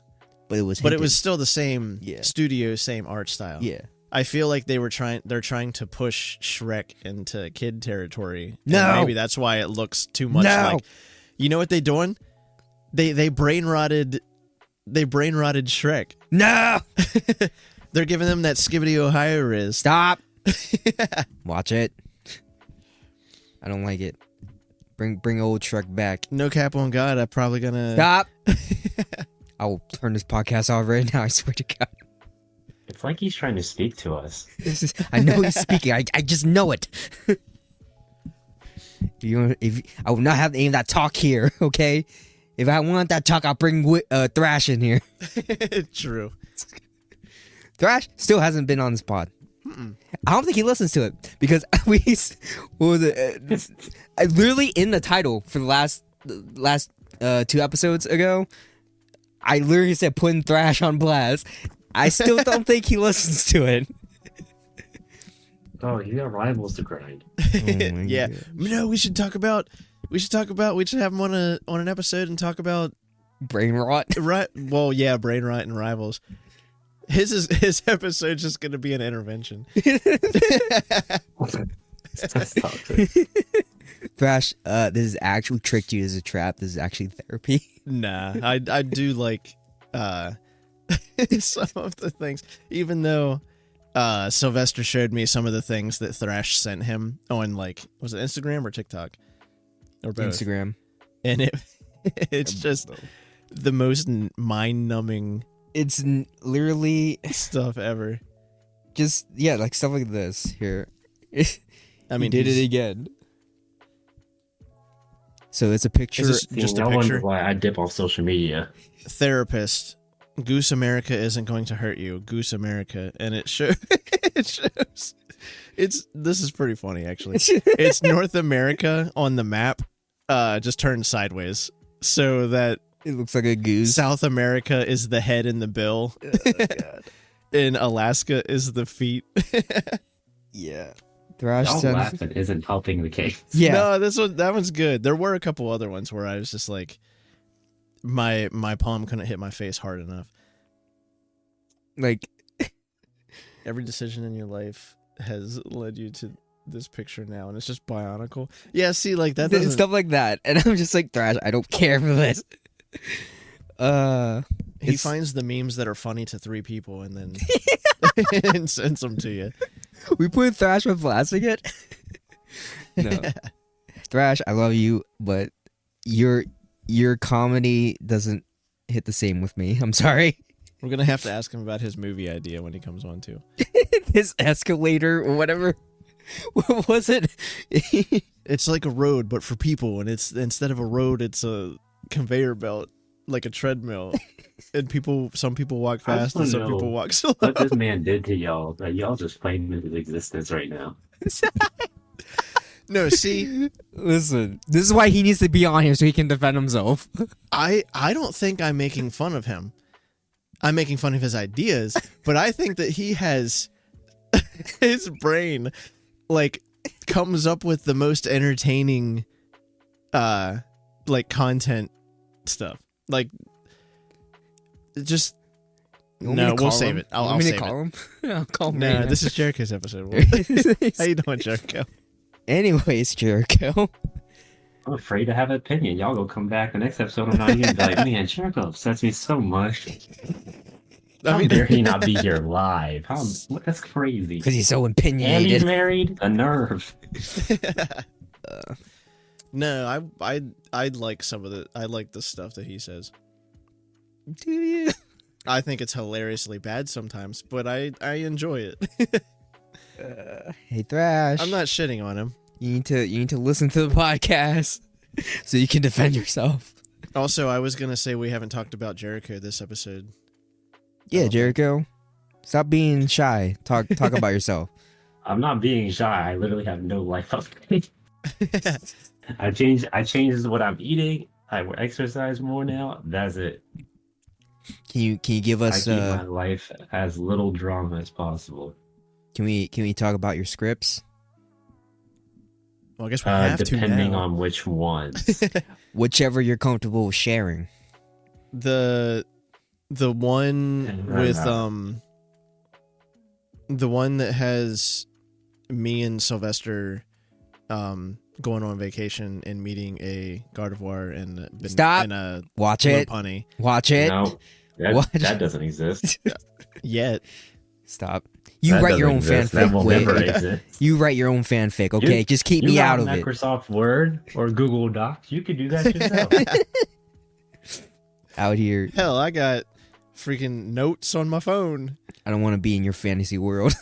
But it was still the same studio, same art style. Yeah. I feel like they're trying to push Shrek into kid territory. No. And maybe that's why it looks too much like. You know what they're doing? They brain rotted Shrek. No. They're giving them that Skibbity Ohio riz. Stop. Watch it. I don't like it. Bring old Shrek back. No cap on God, I'm probably gonna Stop. I will turn this podcast off right now. I swear to God. It's like he's trying to speak to us. I know he's speaking. I just know it. I will not have any of that talk here. Okay. If I want that talk, I'll bring Thrash in here. True. Thrash still hasn't been on this pod. I don't think he listens to it because what was it? I literally in the title for the last 2 episodes ago, I literally said putting Thrash on blast. I still don't think he listens to it. Oh, you got rivals to grind. Yeah. No, we should have him on an episode and talk about brain rot. Right. Well, yeah, brain rot and rivals. His episode's just gonna be an intervention. That's toxic. Thrash, this is actually tricked you as a trap. This is actually therapy. Nah, I do like some of the things, even though Sylvester showed me some of the things that Thrash sent him on, like, was it Instagram or TikTok or both? Instagram, and it's just the most mind-numbing. It's literally stuff ever. Just like stuff like this here. I mean, he did it again. So it's a picture. Just a I picture. wonder why I dip off social media. Therapist, Goose America isn't going to hurt you. Goose America, and it shows. It shows. This is pretty funny actually. It's North America on the map, just turned sideways, so that it looks like a goose. South America is the head and the bill. Oh, God. And Alaska is the feet. Yeah. Thrash Y'all laughing isn't helping the case. Yeah. No, that one's good. There were a couple other ones where I was just like, my palm couldn't hit my face hard enough. Like, every decision in your life has led you to this picture now, and it's just bionicle. Yeah, see, like that doesn't... stuff like that, and I'm just like, Thrash, I don't care for this. He finds the memes that are funny to 3 people and then and sends them to you. We put Thrash with blast again. No, Thrash, I love you, but your comedy doesn't hit the same with me. I'm sorry. We're gonna have to ask him about his movie idea when he comes on too. His escalator or whatever. What was it? It's like a road, but for people, and it's instead of a road, it's a conveyor belt, like a treadmill. And some people walk fast and some people walk slow. What this man did to y'all, that y'all just claim his existence right now. No, see, listen, this is why he needs to be on here so he can defend himself. I don't think I'm making fun of him. I'm making fun of his ideas, but I think that he has his brain like comes up with the most entertaining like content stuff. Like, just no, we'll save it. I'll save call it. Him? I'll call him. No, this is Jericho's episode. How you doing, Jericho? Anyways, Jericho. I'm afraid to have an opinion. Y'all go come back the next episode. I'm not even like, man, Jericho upsets me so much. How dare he not be here live? That's crazy. Because he's so opinionated. And he's married. A nerve. No, I like some of the. I like the stuff that he says. Do you? I think it's hilariously bad sometimes, but I enjoy it. Hey, Thrash. I'm not shitting on him. You need to listen to the podcast so you can defend yourself. Also, I was gonna say we haven't talked about Jericho this episode. Yeah, Jericho, stop being shy. Talk about yourself. I'm not being shy. I literally have no life up. I changed what I'm eating. I exercise more now. That's it. Can you give us? I keep my life as little drama as possible. Can we talk about your scripts? Well, I guess we have to depending now. on which ones. Whichever you're comfortable sharing. The one with the one that has me and Sylvester going on vacation and meeting a Gardevoir and Stop. And a Watch it. Punny. Watch it. No, that doesn't exist. Yet. Stop. You write your own fanfic. Wait. You write your own fanfic, okay? Just keep me out of it. Microsoft Word or Google Docs. You could do that yourself. Out here. Hell, I got freaking notes on my phone. I don't want to be in your fantasy world.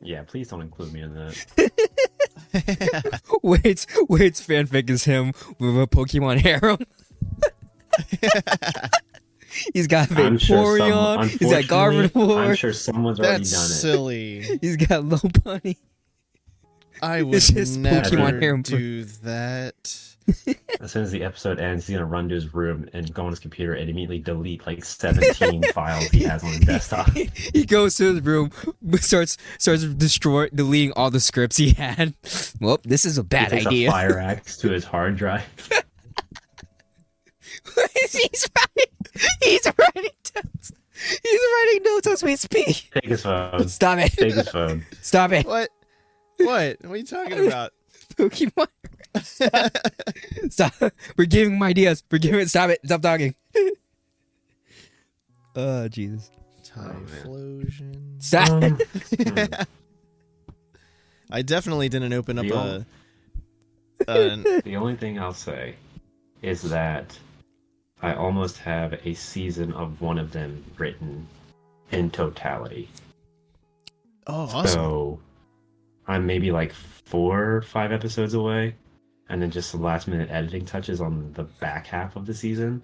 Yeah, please don't include me in that. Wade's fanfic is him with a Pokemon harem. He's got I'm sure Vaporeon. He's got unfortunately, I'm Gardevoir. sure someone's already That's done it. silly. He's got Lopunny. I would It's just never Pokemon Harem do that. As soon as the episode ends, he's gonna run to his room and go on his computer and immediately delete like 17 files he has on his desktop. He goes to his room, starts deleting all the scripts he had. Well, this is a bad He takes idea. a fire axe to his hard drive. He's writing notes. He's writing notes as we speak. Take his phone. Stop it. Take his phone. Stop it. What? What are you talking about? Pokemon. Stop. We're giving him ideas. Stop it. Stop talking. Oh, Jesus. Typhlosion. Stop. I definitely didn't open up The only thing I'll say is that I almost have a season of one of them written in totality. Oh, awesome. So I'm maybe like 4 or 5 episodes away, and then just some last minute editing touches on the back half of the season.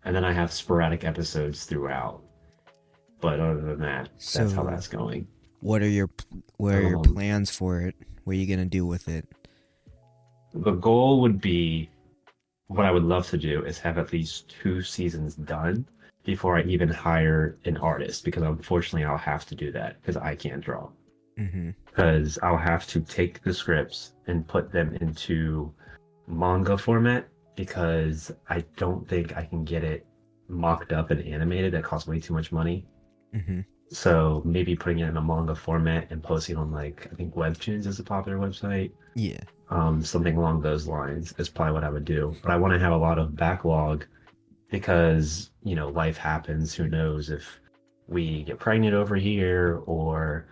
And then I have sporadic episodes throughout. But other than that, that's how that's going. What are your plans for it? What are you gonna do with it? The goal would be, what I would love to do is have at least 2 seasons done before I even hire an artist, because unfortunately I'll have to do that because I can't draw. Because I'll have to take the scripts and put them into manga format, because I don't think I can get it mocked up and animated. That costs way too much money. So maybe putting it in a manga format and posting on, like, I think Webtoons is a popular website. Yeah. Something along those lines is probably what I would do. But I want to have a lot of backlog because, you know, life happens. Who knows if we get pregnant over here, or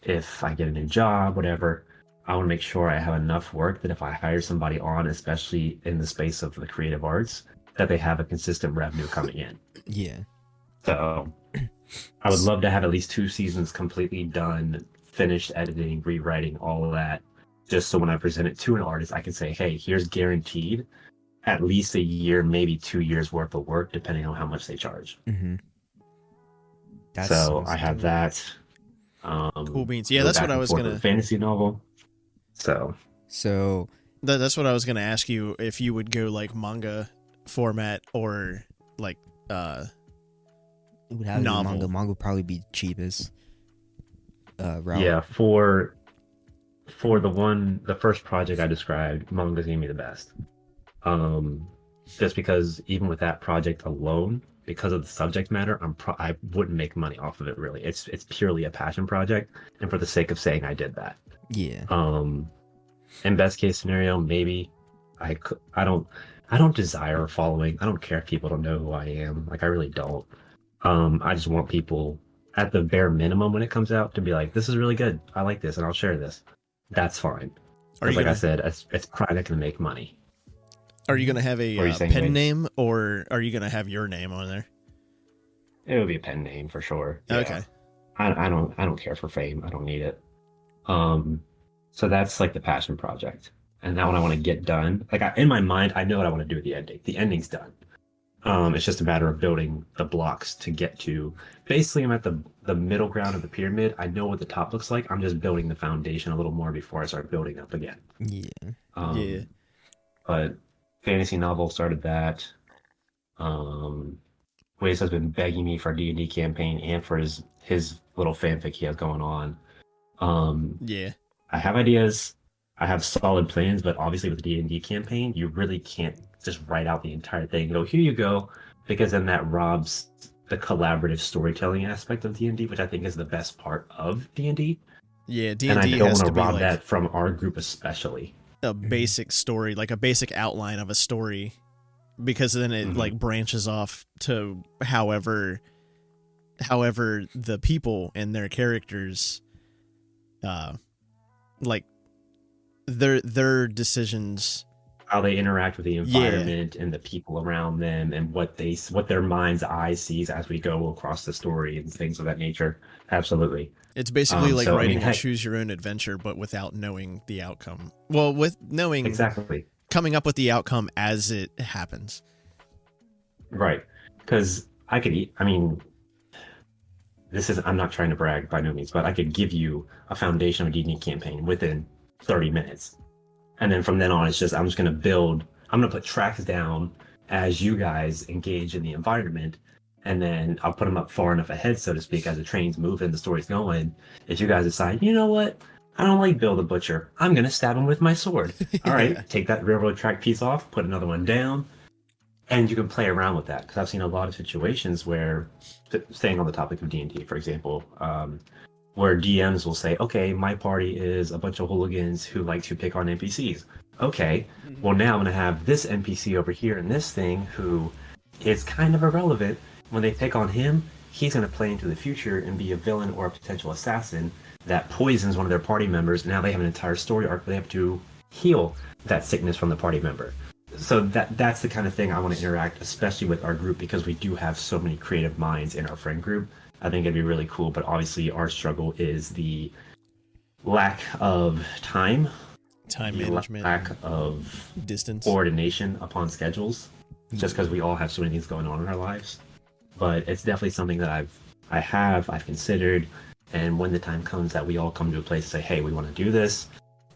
if I get a new job, whatever. I want to make sure I have enough work that if I hire somebody on, especially in the space of the creative arts, that they have a consistent revenue coming in. Yeah. So I would love to have at least 2 seasons completely done, finished editing, rewriting, all of that, just so when I present it to an artist, I can say, hey, here's guaranteed at least a year, maybe 2 years worth of work, depending on how much they charge. So I have that. Cool beans. Yeah, that's what I was gonna. Fantasy novel. So That's what I was gonna ask you, if you would go like manga format or like it would have novel. Manga would probably be cheapest. Route. Yeah, for the first project I described, manga's gonna be the best. Just because even with that project alone, because of the subject matter, I wouldn't make money off of it really. It's purely a passion project, and for the sake of saying I did that. Yeah. In best case scenario, maybe I don't desire a following. I don't care if people don't know who I am. Like, I really don't. I just want people, at the bare minimum when it comes out, to be like, this is really good. I like this, and I'll share this. That's fine. Like I said, it's probably not going to make money. Are you gonna have a saying, pen Wade? name, or are you gonna have your name on there? It would be a pen name for sure. Yeah. Okay. I don't care for fame. I don't need it. So that's like the passion project, and that one I want to get done. Like, in my mind, I know what I want to do with the ending. The ending's done. It's just a matter of building the blocks to get to. Basically, I'm at the middle ground of the pyramid. I know what the top looks like. I'm just building the foundation a little more before I start building up again. Yeah. Yeah. But fantasy novel started that. Waze has been begging me for a D&D campaign and for his little fanfic he has going on. Yeah. I have ideas. I have solid plans, but obviously with the D&D campaign, you really can't just write out the entire thing and go, here you go, because then that robs the collaborative storytelling aspect of D&D, which I think is the best part of D&D. Yeah, D&D And I don't has want to to be rob like that from our group especially. a basic story, like a basic outline of a story, because then it like branches off to however the people and their characters like their decisions, How they interact with the environment and the people around them, and what their mind's eye sees as we go across the story and things of that nature. Absolutely. it's basically like so, I writing mean, a heck- choose your own adventure, but without knowing the outcome. Well, with knowing Exactly. coming up with the outcome as it happens. Right. because I could eat. I mean, I'm not trying to brag by no means, but I could give you a foundation of a D&D campaign within 30 minutes. And then from then on, it's just, I'm just going to build, I'm going to put tracks down as you guys engage in the environment. And then I'll put them up far enough ahead, so to speak, as the train's moving, the story's going. If you guys decide, you know what? I don't like Bill the Butcher. I'm going to stab him with my sword. All right, take that railroad track piece off, put another one down. And you can play around with that, because I've seen a lot of situations where, staying on the topic of D&D, for example, where DMs will say, okay, my party is a bunch of hooligans who like to pick on NPCs. Okay, well now I'm going to have this NPC over here in this thing who is kind of irrelevant. When they pick on him, he's going to play into the future and be a villain or a potential assassin that poisons one of their party members. Now they have an entire story arc where they have to heal that sickness from the party member. So that's the kind of thing I want to interact, especially with our group, because we do have so many creative minds in our friend group. I think it'd be really cool, but obviously our struggle is the lack of time management, lack of distance, coordination upon schedules, just because we all have so many things going on in our lives. But it's definitely something that I've considered, and when the time comes that we all come to a place and say, hey, we want to do this,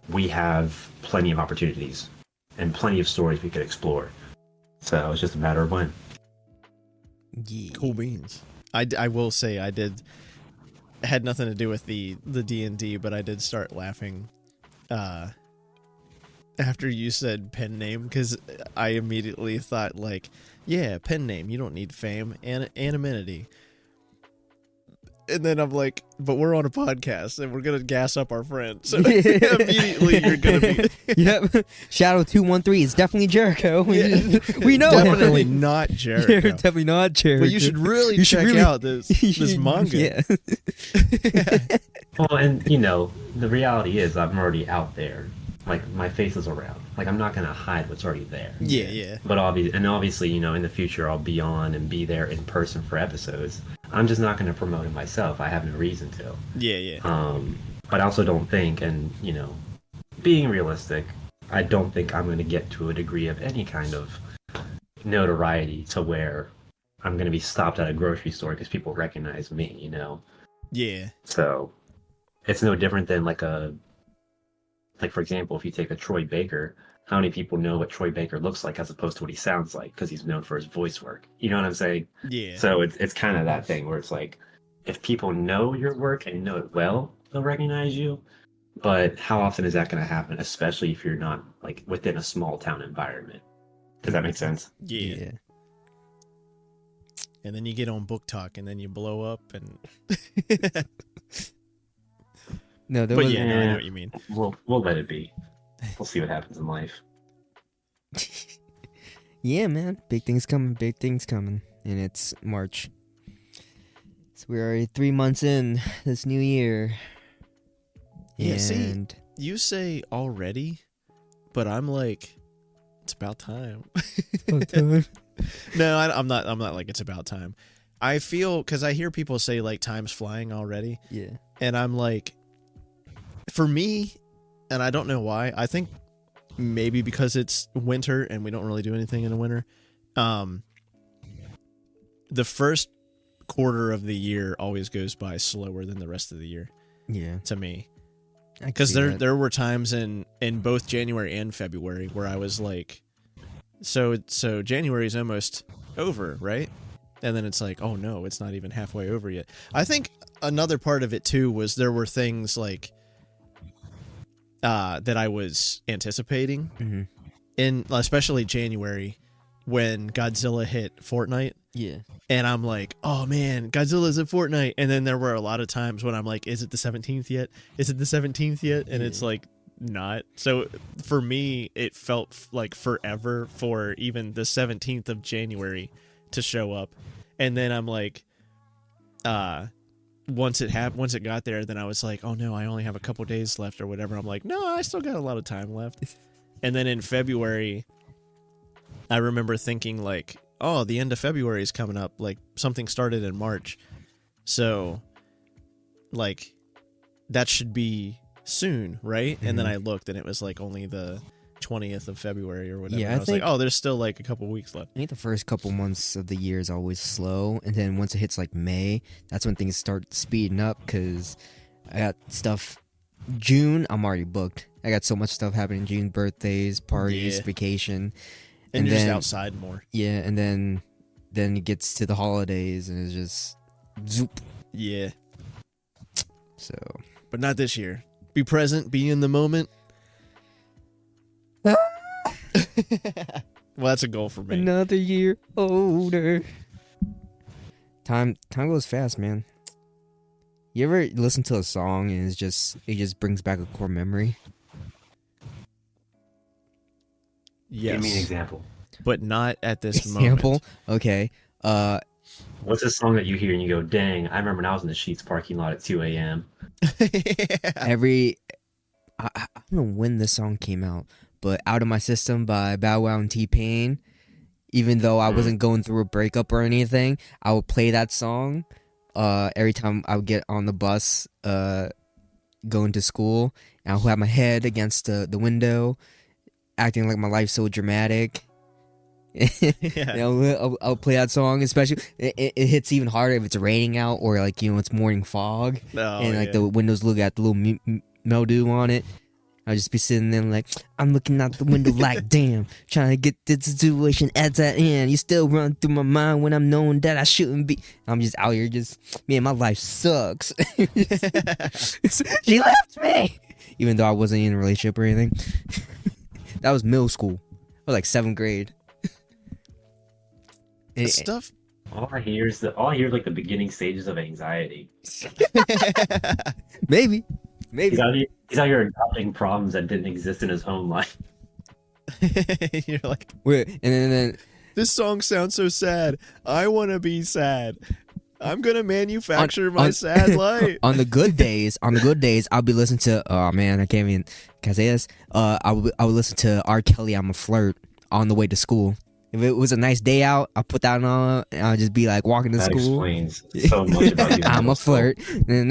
we have plenty of opportunities and plenty of stories we could explore. So it's just a matter of when. Yeah. Cool beans. I will say I did, had nothing to do with the D&D, but I did start laughing after you said pen name, because I immediately thought, like, yeah, pen name, you don't need fame and anonymity. And then I'm like, but we're on a podcast and we're gonna gas up our friends, so immediately you're gonna be Yep. Shadow 213 is definitely Jericho. Yeah. We know definitely him. not Jericho. Definitely not Jericho. But you should really check out this manga. Yeah. Well, and the reality is I'm already out there. Like, my face is around. Like, I'm not gonna hide what's already there. Yeah. But obviously, in the future I'll be on and be there in person for episodes. I'm just not gonna promote it myself. I have no reason to. Yeah. But I also don't think, and being realistic, I don't think I'm gonna get to a degree of any kind of notoriety to where I'm gonna be stopped at a grocery store because people recognize me. Yeah. So it's no different than like for example, if you take a Troy Baker, how many people know what Troy Baker looks like as opposed to what he sounds like, because he's known for his voice work? You know what I'm saying? Yeah. So it's kind of that thing where it's like, if people know your work and know it well, they'll recognize you. But how often is that going to happen, especially if you're not like within a small town environment? Does that make sense? Yeah. And then you get on Book Talk and then you blow up and No, there but was, yeah, no, I know what you mean. We'll let it be. We'll see what happens in life. yeah, man. Big things coming, and it's March. So we're already 3 months in this new year. Yeah, and see, you say already, but I'm like, it's about time. No, I'm not like it's about time. I feel, because I hear people say like time's flying already. Yeah. And I'm like, for me, and I don't know why, I think maybe because it's winter and we don't really do anything in the winter. The first quarter of the year always goes by slower than the rest of the year. Yeah. To me. I can Because see that. there were times in both January and February where I was like, so January is almost over, right? And then it's like, oh no, it's not even halfway over yet. I think another part of it too was there were things like that I was anticipating Mm-hmm. in especially January when Godzilla hit Fortnite. Yeah. And I'm like, oh man, Godzilla's at Fortnite. And then there were a lot of times when I'm like, is it the 17th yet? Is it the 17th yet? And it's like, not. So for me, it felt like forever for even the 17th of January to show up. And then I'm like, once it got there, then I was like, oh no, I only have a couple days left or whatever. I'm like, no, I still got a lot of time left. And then in February, I remember thinking like, oh, the end of February is coming up. Like something started in March. So like that should be soon, right? Mm-hmm. And then I looked and it was like only the 20th of February or whatever. Yeah, I I was think- like, oh, there's still like a couple weeks left. I think the first couple months of the year is always slow, and then once it hits like May, that's when things start speeding up because I got stuff. June, I'm already booked. I got so much stuff happening in June: birthdays, parties, Yeah. vacation, And you're then just outside more. yeah, and then it gets to the holidays, and it's just zoop. Yeah, So but not this year. Be present, be in the moment. Well, that's a goal for me. another year older. Time goes fast, man. You ever listen to a song and it just brings back a core memory? Give me an Yes, example. but not at this Example? Okay. What's a song that you hear and you go, dang, I remember when I was in the Sheets parking lot at 2 a.m. moment. I don't know when this song came out, but "Out of My System" by Bow Wow and T-Pain. Even though I wasn't going through a breakup or anything, I would play that song every time I would get on the bus going to school, and I would have my head against the window, acting like my life's so dramatic. Yeah. I'll play that song, especially it hits even harder if it's raining out or like it's morning fog Oh, and like yeah. the windows look at the little mildew on it. I'll just be sitting there like I'm looking out the window like damn, trying to get this situation at that end. You still run through my mind when I'm knowing that I shouldn't be. I'm just out here just man, my life sucks. She left me, even though I wasn't in a relationship or anything. That was middle school. I was like 7th grade. The stuff. All I hear is like the beginning stages of anxiety. Maybe. He's out here adopting problems that didn't exist in his own life. You're like, And then this song sounds so sad. I want to be sad. I'm gonna manufacture my on- sad life. on the good days, I'll be listening to. Oh man, can I say this? I would listen to R. Kelly. I'm a flirt on the way to school. If it was a nice day out, I'll put that on and I'll just be like walking to That school. explains so much about you. I'm a flirt. I'm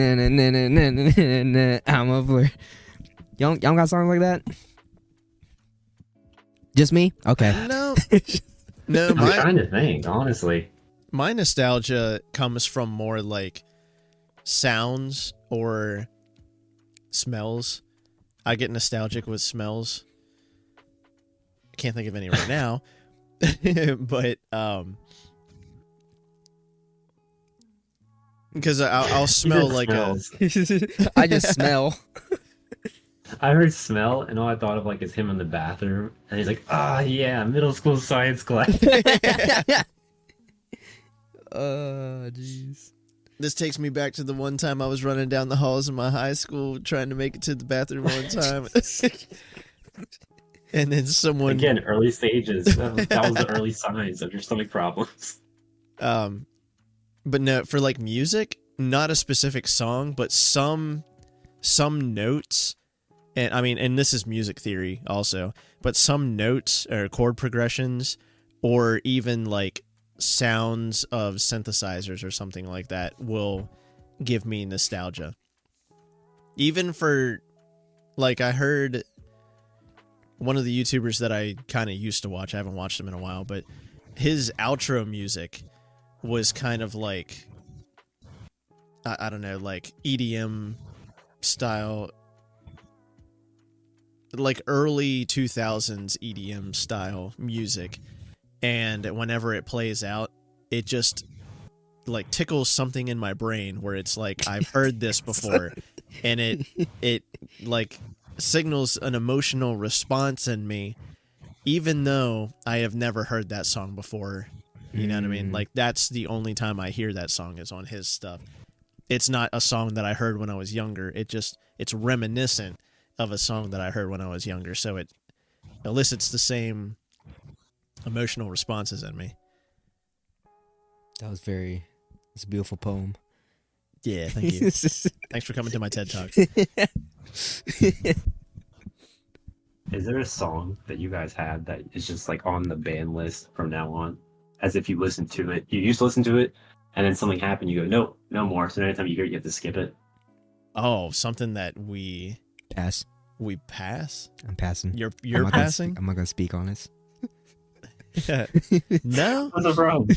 a flirt. Y'all got songs like that? Just me? Okay. No, no. I'm trying to think, honestly. My nostalgia comes from more like sounds or smells. I get nostalgic with smells. I can't think of any right now. But because I'll smell like a Smells. I just smell. I heard smell, and all I thought of like is him in the bathroom, and he's like, "Ah, yeah, middle school science class." Jeez. This takes me back to the one time I was running down the halls of my high school trying to make it to the bathroom one time. And then someone Again, early stages. That was the early signs of your stomach problems. but no, for like music, not a specific song, but some notes. And I mean, and this is music theory also, but some notes or chord progressions or even like sounds of synthesizers or something like that will give me nostalgia. Even for like, I heard one of the YouTubers that I kind of used to watch, I haven't watched him in a while, but his outro music was kind of like, I don't know, like EDM style, like early 2000s EDM style music. And whenever it plays out, it just like tickles something in my brain where it's like, I've heard this before. And it like signals an emotional response in me, even though I have never heard that song before. You know what I mean? Like, that's the only time I hear that song is on his stuff. It's not a song that I heard when I was younger. It's reminiscent of a song that I heard when I was younger. So it elicits the same emotional responses in me. It's a beautiful poem. Yeah, thank you. Thanks for coming to my TED Talk. Is there a song that you guys have that is just like on the ban list from now on? As if you listen to it, you used to listen to it, and then something happened, you go, nope, no more. So anytime you hear it, you have to skip it. Oh, something that we... Pass. We pass. I'm passing. You're I'm not passing. I'm not gonna speak on this. No, What's the problem?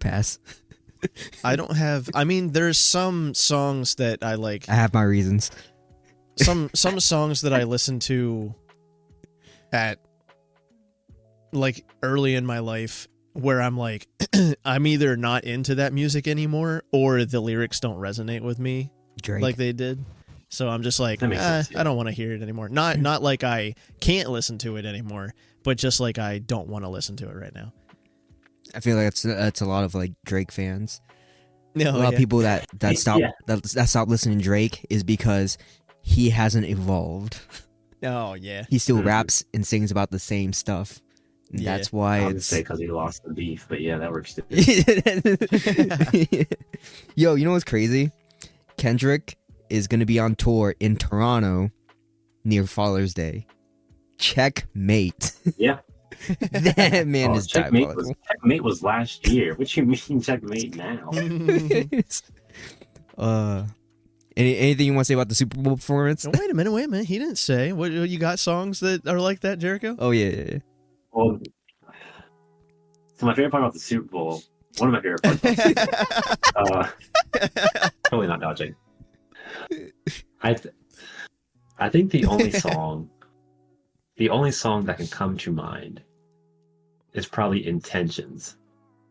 Pass. I don't have. I mean, there's some songs that I like. I have my reasons. Some songs that I listen to at like early in my life where I'm like, I'm either not into that music anymore or the lyrics don't resonate with me Drake. like they did. So I'm just like, That makes sense, yeah. I don't want to hear it anymore. Not like I can't listen to it anymore, but just like I don't want to listen to it right now. I feel like that's a lot of like Drake fans. No, A lot of people that stop Yeah. that stop listening to Drake is because he hasn't evolved. Oh yeah. He still Mhm. raps and sings about the same stuff. And Yeah. that's why I would it's say because he lost the beef, but yeah, that works too. Yo, you know what's crazy? Kendrick is gonna be on tour in Toronto near Father's Day. Checkmate. Yeah. That man is Checkmate was last year. What you mean checkmate now? Anything you want to say about the Super Bowl performance? Oh, wait a minute. He didn't say. What you got songs that are like that, Jericho? Oh yeah. Well, so my favorite part about the Super Bowl, one of my favorite parts, about the Super Bowl, totally not dodging. I think the only song that can come to mind is probably "Intentions"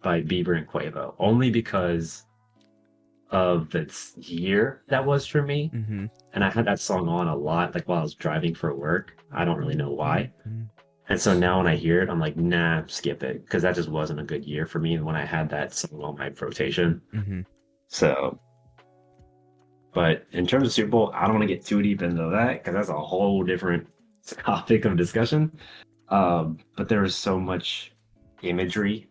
by Bieber and Quavo, only because of the year that was for me, Mm-hmm. and I had that song on a lot, like while I was driving for work. I don't really know why. Mm-hmm. And so now when I hear it, I'm like, nah, skip it, because that just wasn't a good year for me when I had that song on my rotation. Mm-hmm. So, but in terms of Super Bowl, I don't want to get too deep into that because that's a whole different topic of discussion. But there is so much imagery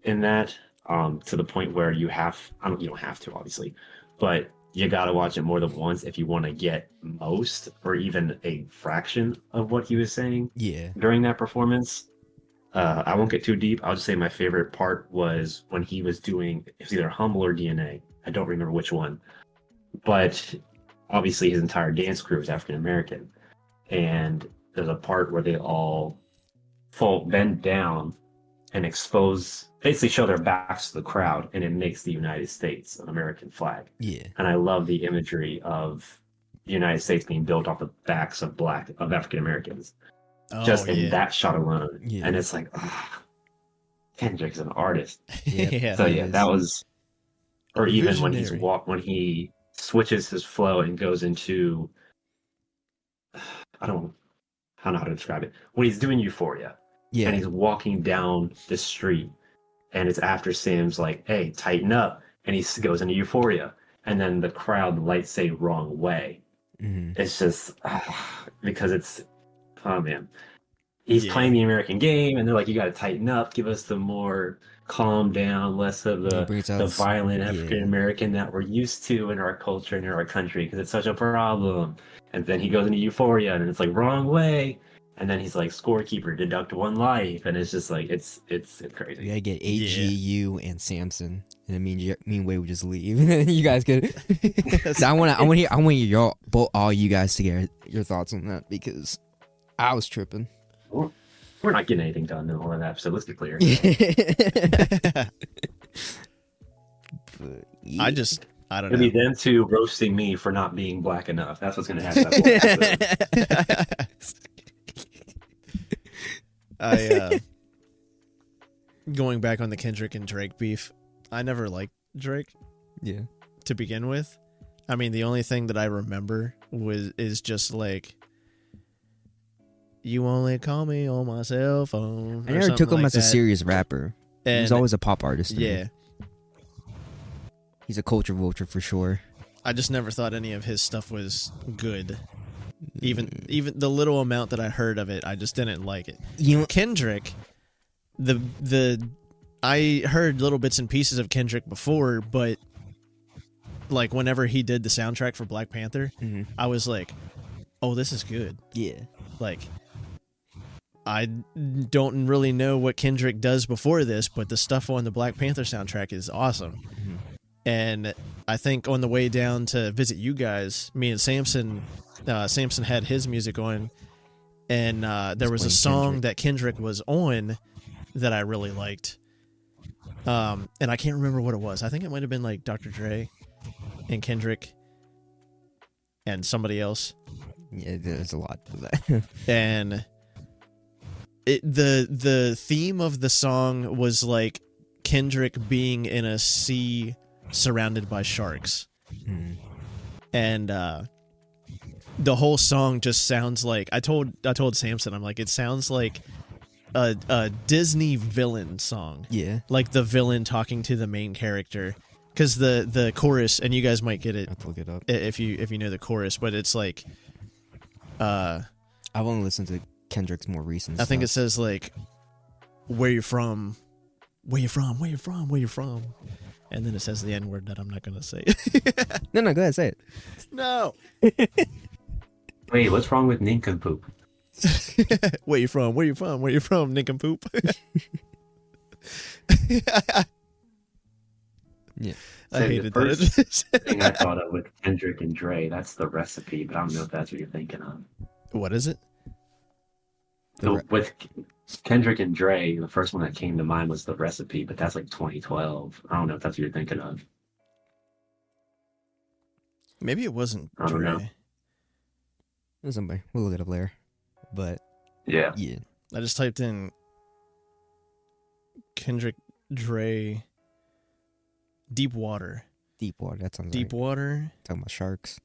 in that, to the point where you don't have to, obviously, but you got to watch it more than once if you want to get most or even a fraction of what he was saying Yeah. during that performance. I won't get too deep. I'll just say my favorite part was when he was doing, it was either Humble or DNA. I don't remember which one. But obviously his entire dance crew is African American. And there's a part where they all bend down and basically show their backs to the crowd, and it makes the United States an American flag. Yeah. And I love the imagery of the United States being built off the backs of African Americans. Just in that shot alone. Yeah. And it's like, Kendrick's an artist. Yeah. So he yeah, is. that was, or even when Visionary. when he switches his flow and goes into, I don't know how to describe it. When he's doing Euphoria Yeah. and he's walking down the street, and it's after Sam's like, "Hey, tighten up," and he goes into Euphoria, and then the crowd lights say "Wrong Way." Mm-hmm. It's just because it's, oh man, he's Yeah. playing the American game, and they're like, "You got to tighten up, give us the more calm down, less of He brings out the violent yeah. African American that we're used to in our culture and in our country, because it's such a problem." And then he goes into Euphoria, and it's like "Wrong Way," and then he's like, "Scorekeeper, deduct 1 life," and it's just like it's We crazy. gotta get Yeah. AGU and Samson, and mean way we just leave. You guys could. So I want to hear all you guys to get your thoughts on that, because I was tripping. We're not getting anything done in one episode. Let's be clear. But, I don't It'll know. be them two roasting me for not being black enough. That's what's gonna happen. That whole episode. Going back on the Kendrick and Drake beef, I never liked Drake yeah. to begin with. I mean, the only thing that I remember is just like, "You only call me on my cell phone." I never took him as a serious rapper. He was And always a pop artist. to me. yeah, He's a culture vulture for sure. I just never thought any of his stuff was good. Even the little amount that I heard of it, I just didn't like it. You know, Kendrick, I heard little bits and pieces of Kendrick before, but like whenever he did the soundtrack for Black Panther, Mhm. I was like, "Oh, this is good." yeah. Like, I don't really know what Kendrick does before this, but the stuff on the Black Panther soundtrack is awesome. And I think on the way down to visit you guys, me and Samson had his music on, and there was a song that Kendrick was on that I really liked. And I can't remember what it was. I think it might have been like Dr. Dre and Kendrick and somebody else. Yeah, there's a lot to that. And the theme of the song was like Kendrick being in a sea surrounded by sharks. And the whole song just sounds like I told Samson, I'm like, it sounds like a Disney villain song. Yeah, like the villain talking to the main character, because the chorus, and you guys might get it, I'll look it up if you know the chorus, but it's like I've only listened to Kendrick's more recent I think it stuff. says like, where you from, where you from, where you from, where you from, and then it says the N-word that I'm not gonna say. No, go ahead, say it. No. Wait, what's wrong with nincompoop? Where you from, where you from, where you from, nincompoop. Yeah. I So hated the that. first thing I thought of with Kendrick and Dre, that's the recipe, but I don't know if that's what you're thinking of. What is it? So with Kendrick and Dre, the first one that came to mind was the recipe, but that's like 2012. I don't know if that's what you're thinking of. Maybe it wasn't I don't know. Dre. Somebody, we'll look it up later. But Yeah. yeah, I just typed in Kendrick, Dre, Deep Water. Deep Water. That sounds Deep right. Water. Talking about sharks.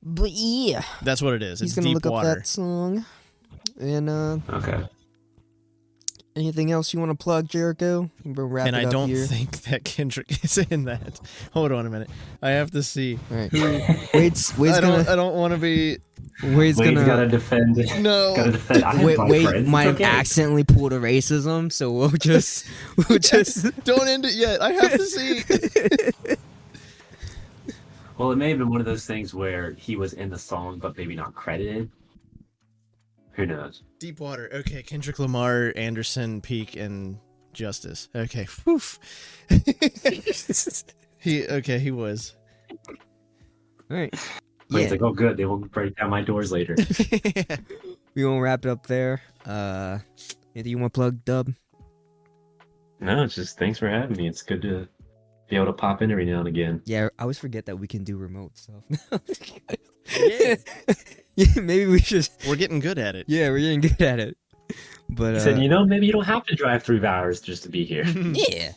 But yeah, That's what it is. he's It's gonna Deep look Water. up that song. And Okay. anything else you want to plug, Jericho? We'll wrap And it I up don't here. think that Kendrick is in that. Hold on a minute. I have to see. All right. Who, Wade's I gonna don't want to be. Wade's Wade's gonna gotta defend it. No. Gotta defend. I have my Wade friends. might It's have okay. accidentally pulled a racism, so we'll just Don't end it yet. I have to see. Well, it may have been one of those things where he was in the song, but maybe not credited. Who knows? Deep Water. Okay. Kendrick Lamar, Anderson, Peak, and Justice. Okay. Woof. He was. All right. Wade's Yeah, like, oh, good. They won't break down my doors later. we won't wrap it up there. Anything you want to plug, Dub? No, it's just thanks for having me. It's good to be able to pop in every now and again. Yeah, I always forget that we can do remote stuff. Yeah. Yeah, maybe we should. We're getting good at it. Yeah, we're getting good at it. But He said, you know, maybe you don't have to drive 3 hours just to be here. yeah.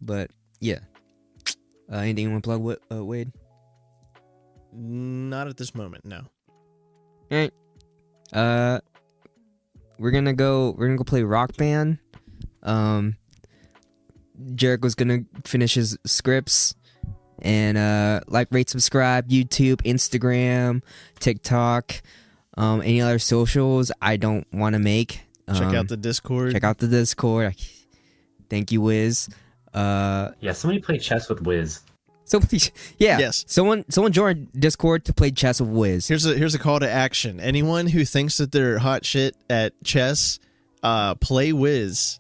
But yeah. Anything you want to plug, Wade? Not at this moment. No. All right. We're gonna go play Rock Band. Jericho's gonna finish his scripts, and like, rate, subscribe, YouTube, Instagram, TikTok, any other socials I don't want to make. Check out the Discord. Check out the Discord. Thank you, Wiz. Yeah, somebody play chess with Wiz. Somebody, yeah, Yes. Someone join Discord to play chess with Wiz. Here's a call to action. Anyone who thinks that they're hot shit at chess, play Wiz.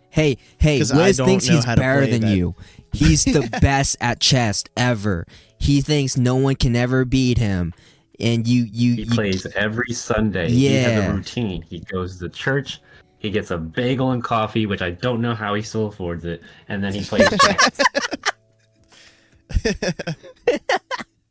Hey, 'Cause I Wiz don't thinks know he's how to better play than that. you. He's the best at chess ever. He thinks no one can ever beat him. And He plays every Sunday. He has a routine. He goes to church. He gets a bagel and coffee, which I don't know how he still affords it. And then he plays chess.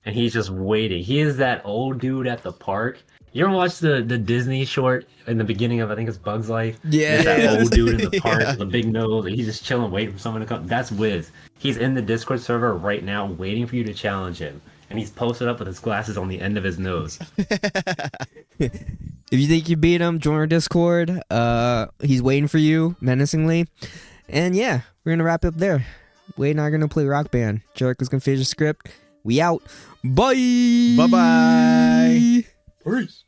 And he's just waiting. He is that old dude at the park. You ever watch the Disney short in the beginning of, I think it's Bug's Life? Yeah. There's that old dude in the park Yeah. with a big nose, and he's just chilling, waiting for someone to come. That's Wiz. He's in the Discord server right now, waiting for you to challenge him. And he's posted up with his glasses on the end of his nose. If you think you beat him, join our Discord. He's waiting for you menacingly. And yeah, we're gonna wrap up there. Wade and I are gonna play Rock Band. Jericho's gonna finish the script. We out. Bye. Bye-bye. Peace.